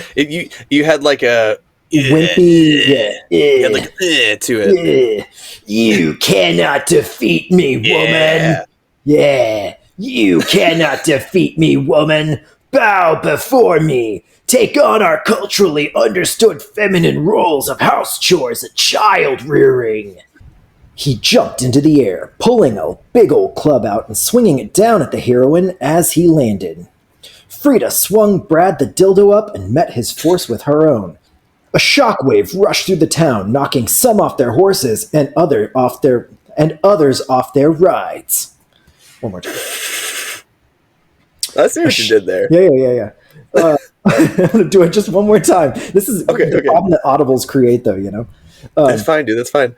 had like a Wimpy. you had like to it. You cannot defeat me, woman. Yeah. You cannot defeat me, woman. Bow before me. Take on our culturally understood feminine roles of house chores and child rearing. He jumped into the air, pulling a big old club out and swinging it down at the heroine as he landed. Frieda swung Brad the dildo up and met his force with her own. A shockwave rushed through the town, knocking some off their horses and others off their rides. One more time. I see what you did there. Yeah. I'm gonna do it just one more time. This is the problem that audibles create, though. You know. That's fine, dude. That's fine.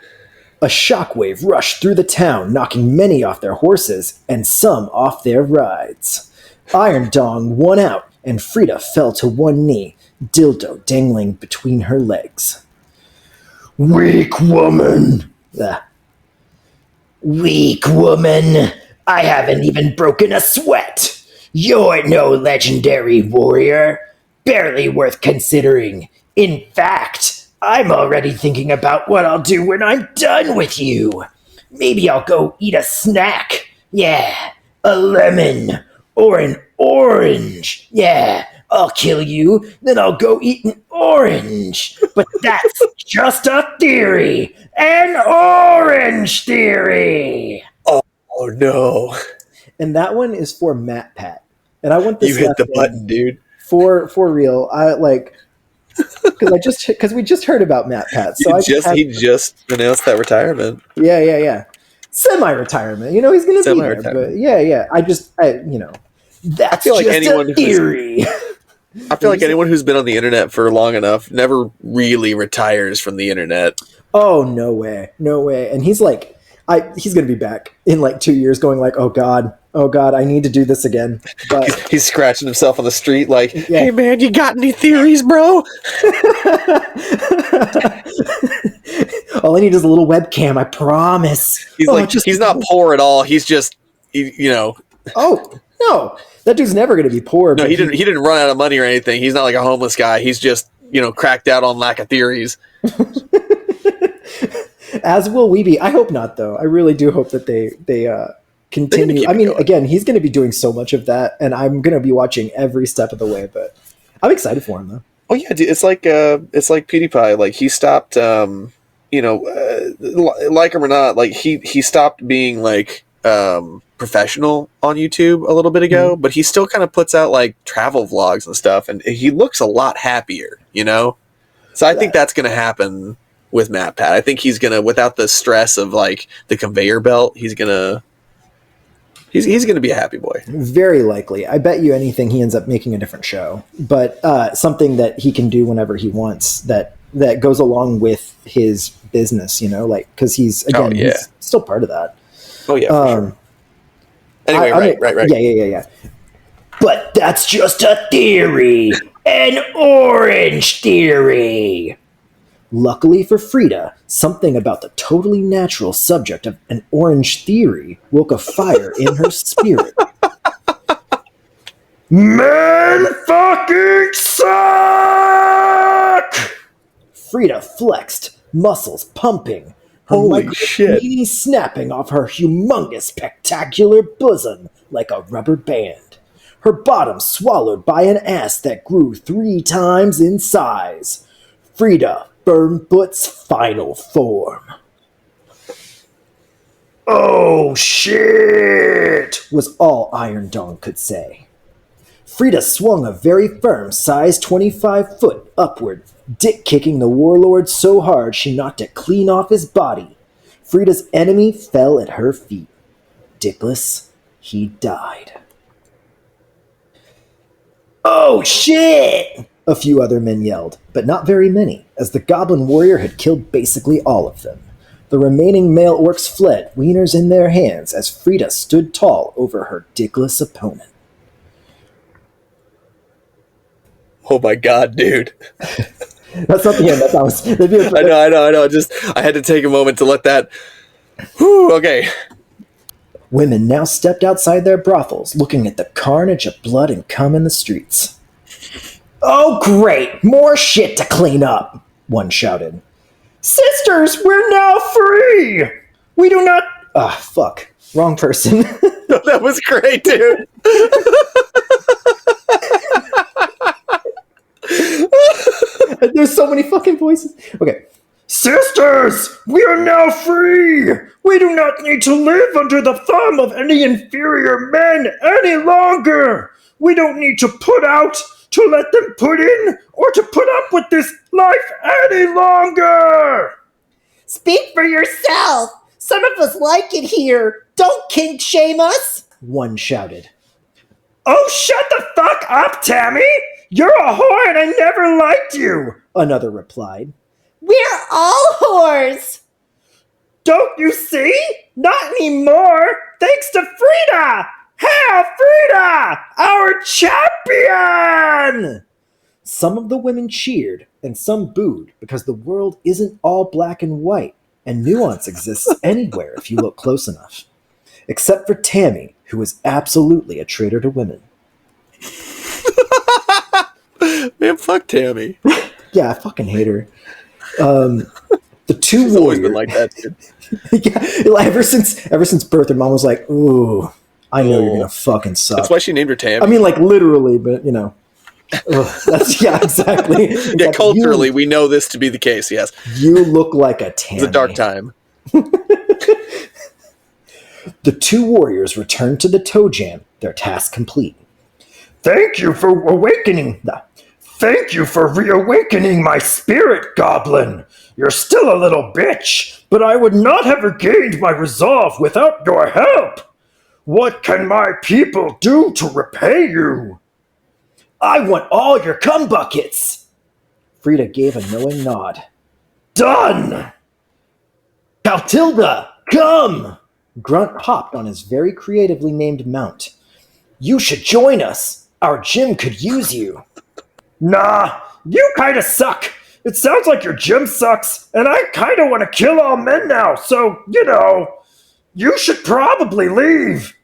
A shockwave rushed through the town, knocking many off their horses and some off their rides. Iron Dong won out, and Frieda fell to one knee, dildo dangling between her legs. Weak woman! Weak woman! I haven't even broken a sweat! You're no legendary warrior. Barely worth considering. In fact, I'm already thinking about what I'll do when I'm done with you. Maybe I'll go eat a snack. Yeah, a lemon. Or an orange. Yeah, I'll kill you, then I'll go eat an orange. But that's just a theory. An orange theory. Oh no. And that one is for Matt Pat. And I want this. You hit the button, dude. For real. I like because we just heard about Matt Pat. So he just announced that retirement. Yeah. Semi-retirement. You know, he's gonna be there. But yeah. That's I feel like just anyone a theory. I feel like anyone who's been on the internet for long enough never really retires from the internet. Oh, no way. And he's like, he's going to be back in like 2 years going like, oh God, I need to do this again. But he's scratching himself on the street like, hey man, you got any theories, bro? All I need is a little webcam, I promise. He's not poor at all. He's just, Oh, no. That dude's never going to be poor. No, he didn't run out of money or anything. He's not like a homeless guy. He's just, cracked out on lack of theories. As will we be. I hope not, though. I really do hope that they continue. I mean, again, he's going to be doing so much of that, and I'm going to be watching every step of the way. But I'm excited for him, though. Oh yeah, dude, it's like PewDiePie. Like he stopped, like him or not, like he stopped being like professional on YouTube a little bit ago, but he still kind of puts out like travel vlogs and stuff, and he looks a lot happier, you know? So I think that's going to happen with MatPat. I think he's going to, without the stress of like the conveyor belt, he's going to be a happy boy. Very likely. I bet you anything he ends up making a different show, but something that he can do whenever he wants that goes along with his business, you know, like, because he's still part of that. Oh yeah, for sure. Anyway, right. Yeah. But that's just a theory. An orange theory. Luckily for Frieda, something about the totally natural subject of an orange theory woke a fire in her spirit. Men fucking suck! Frieda flexed, muscles pumping, her Holy shit. micro snapping off her humongous spectacular bosom like a rubber band. Her bottom swallowed by an ass that grew 3 times in size. Frieda, Burnfoot's final form. Oh shit! Was all Iron Dawn could say. Frieda swung a very firm size 25 foot upward, dick kicking the warlord so hard she knocked it clean off his body. Frieda's enemy fell at her feet. Dickless, he died. Oh shit! A few other men yelled, but not very many, as the goblin warrior had killed basically all of them. The remaining male orcs fled, wieners in their hands, as Frieda stood tall over her dickless opponent. Oh my god, dude. That's not the end. That was. I know. Just I had to take a moment to let that. Whew, okay. Women now stepped outside their brothels, looking at the carnage of blood and cum in the streets. Oh, great! More shit to clean up! One shouted. Sisters, we're now free! We do not. Ah, fuck. Wrong person. That was great, dude. There's so many fucking voices. Okay. Sisters, we are now free! We do not need to live under the thumb of any inferior men any longer! We don't need to put out, to let them put in, or to put up with this life any longer! Speak for yourself! Some of us like it here! Don't kink shame us! One shouted. Oh, shut the fuck up, Tammy! You're a whore and I never liked you! Another replied. We're all whores! Don't you see? Not anymore! Thanks to Frieda! Hail Frieda! Our champion! Some of the women cheered, and some booed, because the world isn't all black and white, and nuance exists anywhere if you look close enough. Except for Tammy, who is absolutely a traitor to women. Man, fuck Tammy. Yeah, I fucking hate her. The two She's always been like that, dude. Yeah, ever since birth, her mom was like, "Ooh, I know you're gonna fucking suck." That's why she named her Tammy. I mean, like literally, but you know, exactly. Yeah, culturally, we know this to be the case. Yes, you look like a Tammy. it's a dark time. The two warriors returned to the toe jam, their task complete. Thank you for awakening. Thank you for reawakening my spirit, Goblin. You're still a little bitch, but I would not have regained my resolve without your help. What can my people do to repay you? I want all your cum buckets. Frieda gave a knowing nod. Done! Clotilda, come! Grundt hopped on his very creatively named mount. You should join us. Our gym could use you. Nah, you kinda suck. It sounds like your gym sucks, and I kinda want to kill all men now, so, you know, you should probably leave.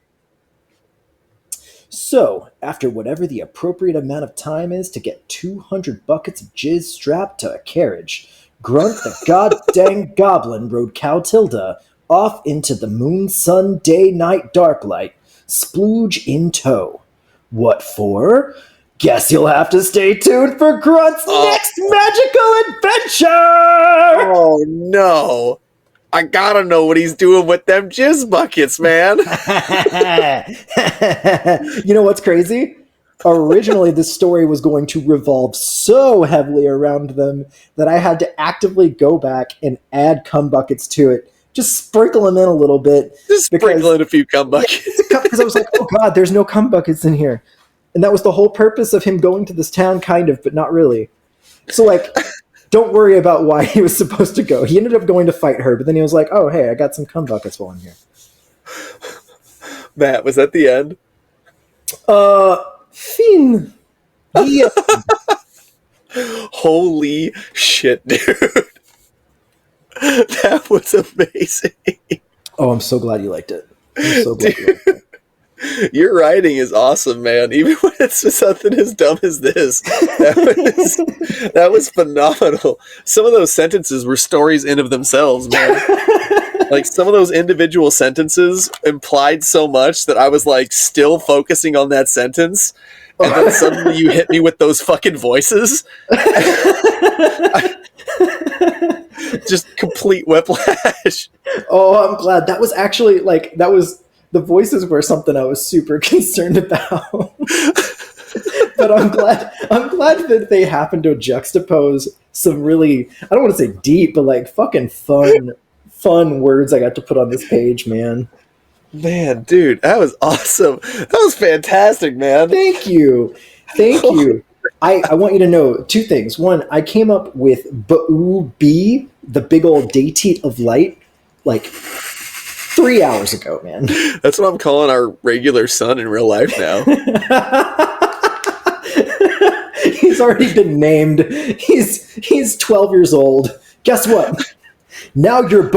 So, after whatever the appropriate amount of time is to get 200 buckets of jizz strapped to a carriage, Grundt the goddamn goblin rode Clotilda off into the moon, sun, day, night, dark light, splooge in tow. What for? Guess you'll have to stay tuned for Grunt's next magical adventure! Oh no. I gotta know what he's doing with them jizz buckets, man. You know what's crazy? Originally, this story was going to revolve so heavily around them that I had to actively go back and add cum buckets to it. Just sprinkle them in a little bit. Just sprinkle in a few cum buckets. Because I was like, oh God, there's no cum buckets in here. And that was the whole purpose of him going to this town, kind of, but not really. So, like, don't worry about why he was supposed to go. He ended up going to fight her, but then he was like, oh, hey, I got some cum buckets while I'm here. Matt, was that the end? Finn. Yeah. Holy shit, dude. That was amazing. Oh, I'm so glad you liked it. I'm so glad you liked it. Your writing is awesome, man. Even when it's just something as dumb as this. That was phenomenal. Some of those sentences were stories in of themselves, man. Like, some of those individual sentences implied so much that I was, like, still focusing on that sentence. And then suddenly you hit me with those fucking voices. Just complete whiplash. Oh, I'm glad. That was actually, like, the voices were something I was super concerned about. But I'm glad that they happened to juxtapose some really, I don't want to say deep, but like fucking fun words I got to put on this page, man. Man, dude, that was awesome. That was fantastic, man. Thank you. I want you to know two things. One, I came up with B, the big old dayteat of light, like 3 hours ago, man. That's what I'm calling our regular son in real life now. He's already been named. He's 12 years old. Guess what? Now you're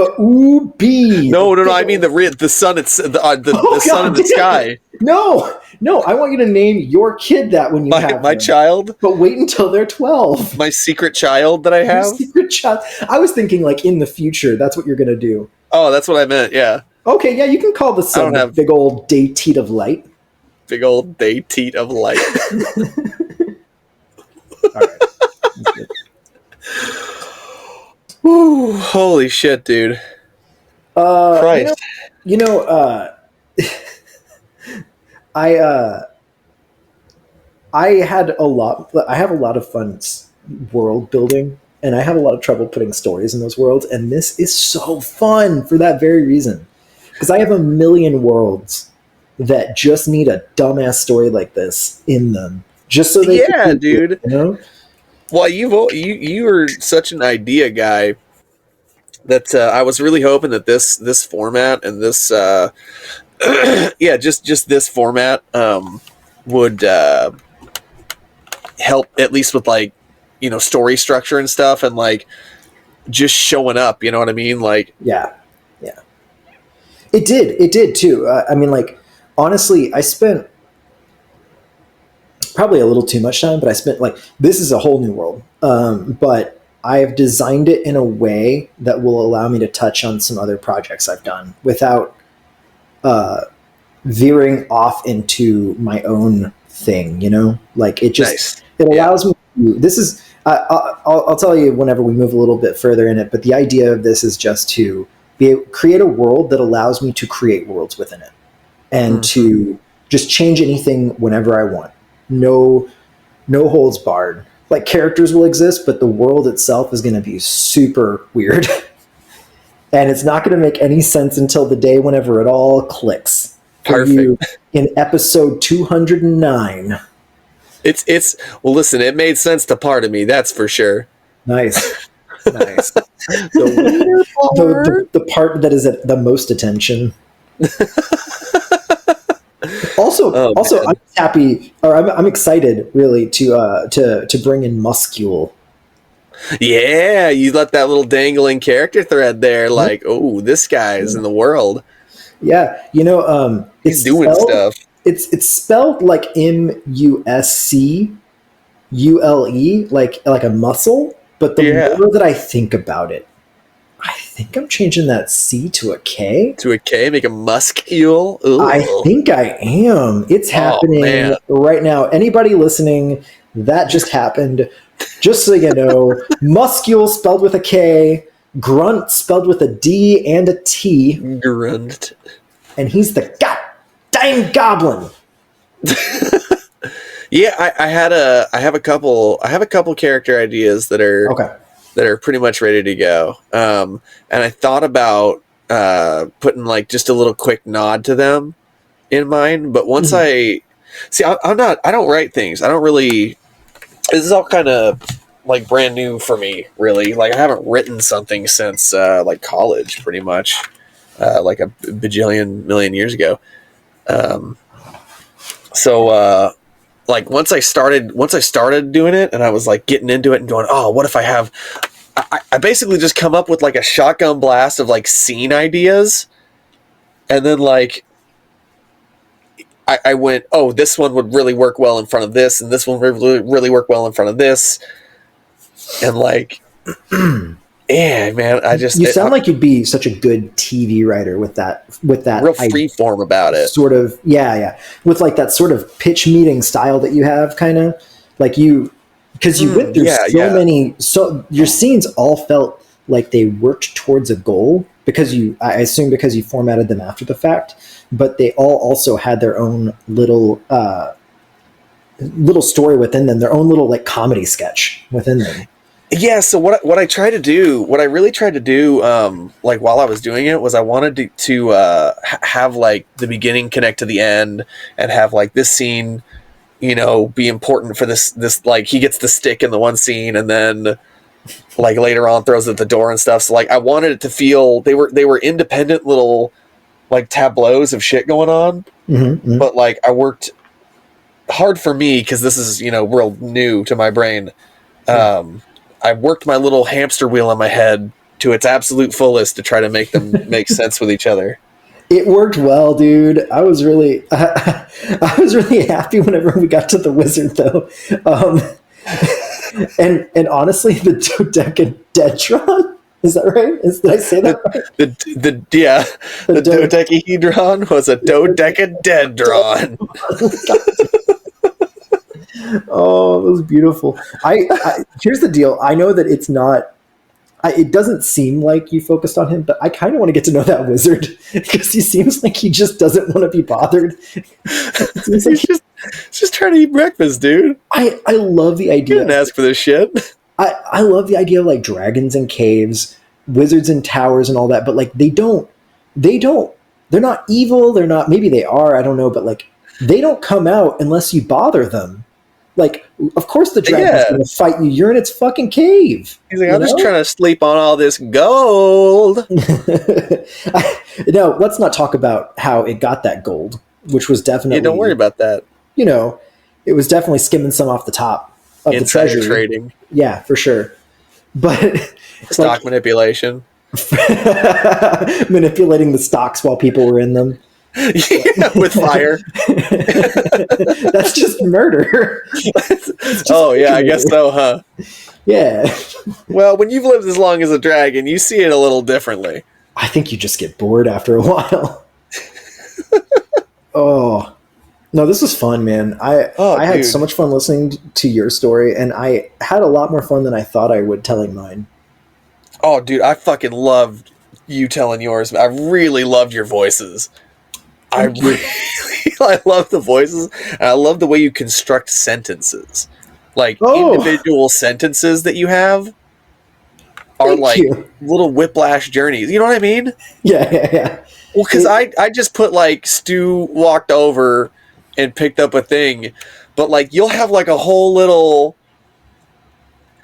B. No. I mean the sun. It's the sun in the sky. No. I want you to name your kid that when you have my them. child. But wait until they're 12. My secret child that I have. Your secret child. I was thinking like in the future. That's what you're gonna do. Oh, that's what I meant. Yeah. Okay. Yeah, you can call the sun a big old dayteat of light. Big old dayteat of light. All right. That's good. Woo, holy shit, dude. Christ. I have a lot of fun world building, and I have a lot of trouble putting stories in those worlds, and this is so fun for that very reason. Because I have a million worlds that just need a dumbass story like this in them. Just so they can, dude. It, you know? Well, you were such an idea guy that I was really hoping that this format and this just this format would help at least with like story structure and stuff and like just showing up. You know what I mean? Like yeah, it did too. I mean, like honestly, I spent probably a little too much time, but I spent like, this is a whole new world. But I've designed it in a way that will allow me to touch on some other projects I've done without veering off into my own thing, like it just, nice. It allows me to, this is, I'll tell you whenever we move a little bit further in it, but the idea of this is just to create a world that allows me to create worlds within it and to just change anything whenever I want. No holds barred. Like characters will exist, but the world itself is going to be super weird. And it's not going to make any sense until the day whenever it all clicks. Perfect. You in episode 209. It's well, listen, it made sense to part of me, that's for sure. Nice. The part that is at the most attention. Also, I'm happy, or I'm excited, really, to bring in Muscule. Yeah, you let that little dangling character thread there, like, oh, this guy is in the world. Yeah, he's doing stuff. It's spelled like Muscule, like a muscle. But the more that I think about it, I think I'm changing that C to a K. To a K, make a muscule. Ooh. I think I am. It's happening right now. Anybody listening, that just happened. Just so you know, muscule spelled with a K. Grundt spelled with a D and a T. Grundt. And he's the goddamn goblin. Yeah, I have a couple character ideas that are pretty much ready to go. And I thought about putting like just a little quick nod to them in mind, but once I don't write things. I don't really. This is all kind of like brand new for me, really. Like I haven't written something since like college, pretty much, like a bajillion million years ago. So like once I started doing it, and I was like getting into it and going, oh, what if I have? I basically just come up with like a shotgun blast of like scene ideas, and then like I went, oh, this one would really work well in front of this, and this one would really work well in front of this, and like, yeah, man, You sound like you'd be such a good TV writer with that real free form about it, sort of, yeah, with like that sort of pitch meeting style that you have, kind of like you, because you went through many, so your scenes all felt like they worked towards a goal because I assume because you formatted them after the fact, but they all also had their own little story within them, their own little like comedy sketch within them. Yeah, so what I really tried to do, like while I was doing it, was I wanted to have like the beginning connect to the end, and have like this scene, you know, be important for this like he gets the stick in the one scene, and then like later on throws it at the door and stuff. So like I wanted it to feel they were independent little like tableaus of shit going on, but like I worked hard for me because this is, you know, real new to my brain. I worked my little hamster wheel in my head to its absolute fullest to try to make them make sense with each other. It worked well, dude. I was really happy whenever we got to the wizard, though. And honestly, the dodecadedron, is that right? Did I say that right? The dodecahedron was a dodecadedron. Oh, it was beautiful. I here's the deal. I know that it's not. It doesn't seem like you focused on him, but I kind of want to get to know that wizard because he seems like he just doesn't want to be bothered. He's just trying to eat breakfast, dude. I love the idea. You didn't ask for this shit. I love the idea of like dragons in caves, wizards in towers, and all that. But like they're not evil. They're not. Maybe they are. I don't know. But like they don't come out unless you bother them. Like, of course the dragon's going to fight you. You're in its fucking cave. He's like, I'm just trying to sleep on all this gold. No, let's not talk about how it got that gold, which was definitely... Yeah, don't worry about that. You know, it was definitely skimming some off the top of the treasury. Trading. Yeah, for sure. But... Stock manipulation. Manipulating the stocks while people were in them. Yeah, with fire. That's just murder. I guess so, huh? Yeah. Well, when you've lived as long as a dragon, you see it a little differently. I think you just get bored after a while. Oh. No, this was fun, man. I had so much fun listening to your story, and I had a lot more fun than I thought I would telling mine. Oh, dude, I fucking loved you telling yours. I really loved your voices. I love the voices, and I love the way you construct sentences. Like, individual sentences that you have are little whiplash journeys. You know what I mean? Yeah. Well, because I just put, like, Stu walked over and picked up a thing, but, like, you'll have, like, a whole little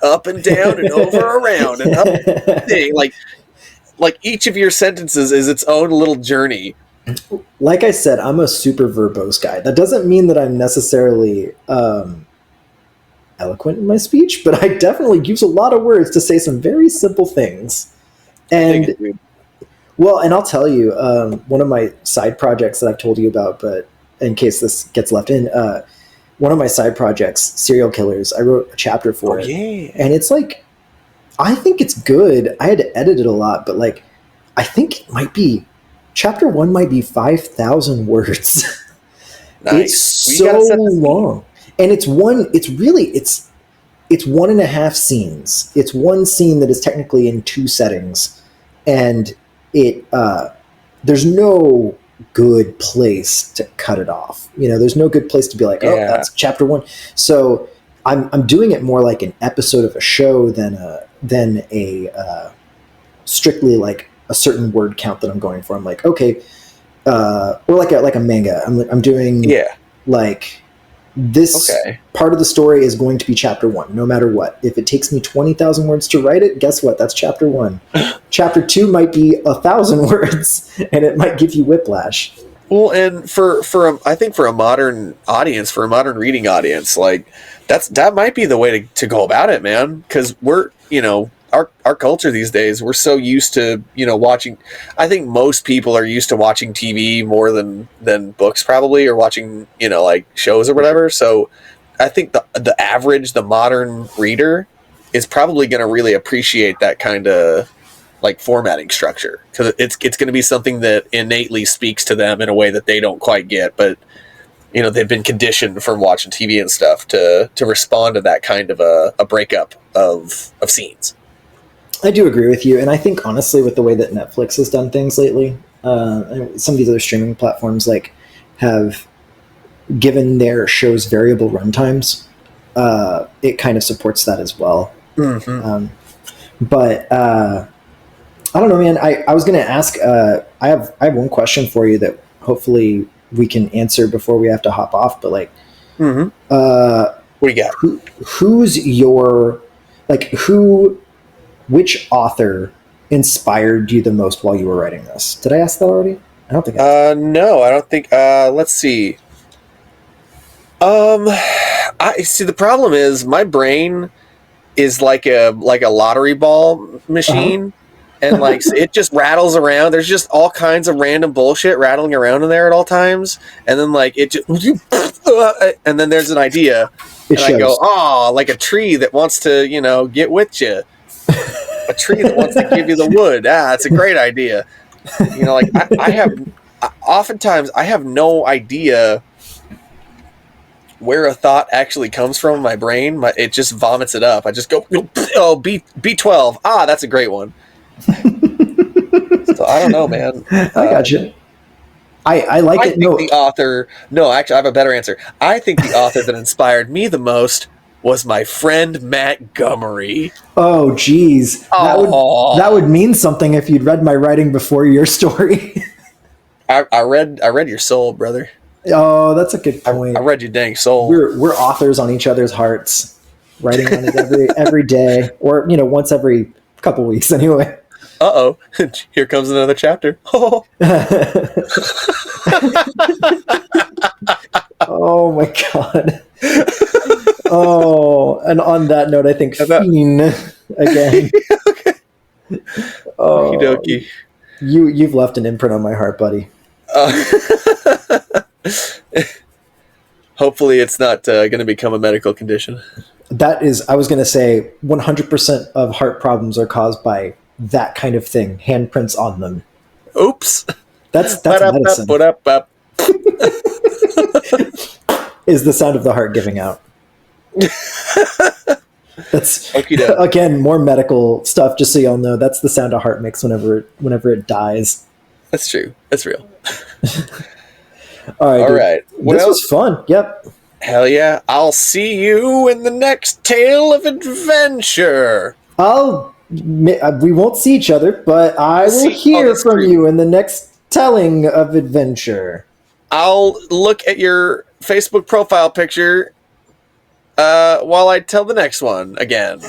up and down and over around and up thing. Like, each of your sentences is its own little journey. Like I said, I'm a super verbose guy. That doesn't mean that I'm necessarily eloquent in my speech, but I definitely use a lot of words to say some very simple things. And and I'll tell you, one of my side projects that I've told you about, but in case this gets left in, one of my side projects, Serial Killers, I wrote a chapter for it. Yeah. And it's like, I think it's good. I had to edit it a lot, but like, I think it might be, Chapter 1 might be 5,000 words. Nice. It's so long. And it's it's 1.5 scenes. It's one scene that is technically in 2 settings, and it there's no good place to cut it off. There's no good place to be like, oh, that's chapter 1. So I'm doing it more like an episode of a show than a strictly like a certain word count that I'm going for. I'm like, okay, or like a manga. I'm doing like this part of the story is going to be chapter 1, no matter what. If it takes me 20,000 words to write it, guess what? That's chapter 1. Chapter 2 might be 1,000 words, and it might give you whiplash. Well, and I think for a modern audience, for a modern reading audience, like that might be the way to go about it, man. Because we're, our culture these days, we're so used to, watching. I think most people are used to watching TV more than books, probably, or watching, like shows or whatever. So I think the average, the modern reader is probably going to really appreciate that kind of like formatting structure, because it's going to be something that innately speaks to them in a way that they don't quite get, but they've been conditioned from watching TV and stuff to respond to that kind of a breakup of scenes. I do agree with you, and I think honestly, with the way that Netflix has done things lately, and some of these other streaming platforms have given their shows variable runtimes. It kind of supports that as well. Mm-hmm. But I don't know, man. I was going to ask. I have one question for you that hopefully we can answer before we have to hop off. But what do you got? Who's your which author inspired you the most while you were writing this? Did I ask that already? I don't think. No, I don't think. Let's see. I see. The problem is my brain is like a lottery ball machine. Uh-huh. And it just rattles around. There's just all kinds of random bullshit rattling around in there at all times. And then it just, and then there's an idea, and I go, oh, like a tree that wants to, get with you. A tree that wants to give you the wood. It's a great idea. Oftentimes I have no idea where a thought actually comes from in my brain. It just vomits it up. I just go, oh, B12. That's a great one. So I don't know, man. I got you. I like it. The author. No, actually, I have a better answer. I think the author that inspired me the most was my friend Matt Gummery. Oh, geez, that would mean something if you'd read my writing before your story. I read your soul, brother. Oh, that's a good point. I read your dang soul. We're authors on each other's hearts, writing on it every day, or once every couple weeks anyway. Uh-oh. Here comes another chapter. Oh. Oh my god. Oh, and on that note, I think Fiend again. Okay. Oh, okie dokie. You've left an imprint on my heart, buddy. Hopefully it's not going to become a medical condition. That is, I was going to say 100% of heart problems are caused by that kind of thing. Handprints on them. Oops. That's medicine. Is the sound of the heart giving out. That's again more medical stuff. Just so y'all know, that's the sound a heart makes whenever it dies. That's true. That's real. All right. This was fun. Yep. Hell yeah! I'll see you in the next tale of adventure. We won't see each other, but I will hear from you in the next telling of adventure. I'll look at your Facebook profile picture while I tell the next one again.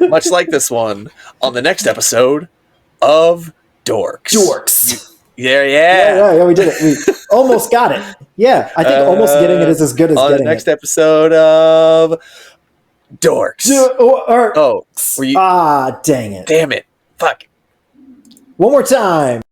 Much like this one, on the next episode of Dorks. Yeah, we did it. We almost got it. Yeah, I think almost getting it is as good as getting it. On the next episode of Dorks. Dang it. Damn it. Fuck. One more time.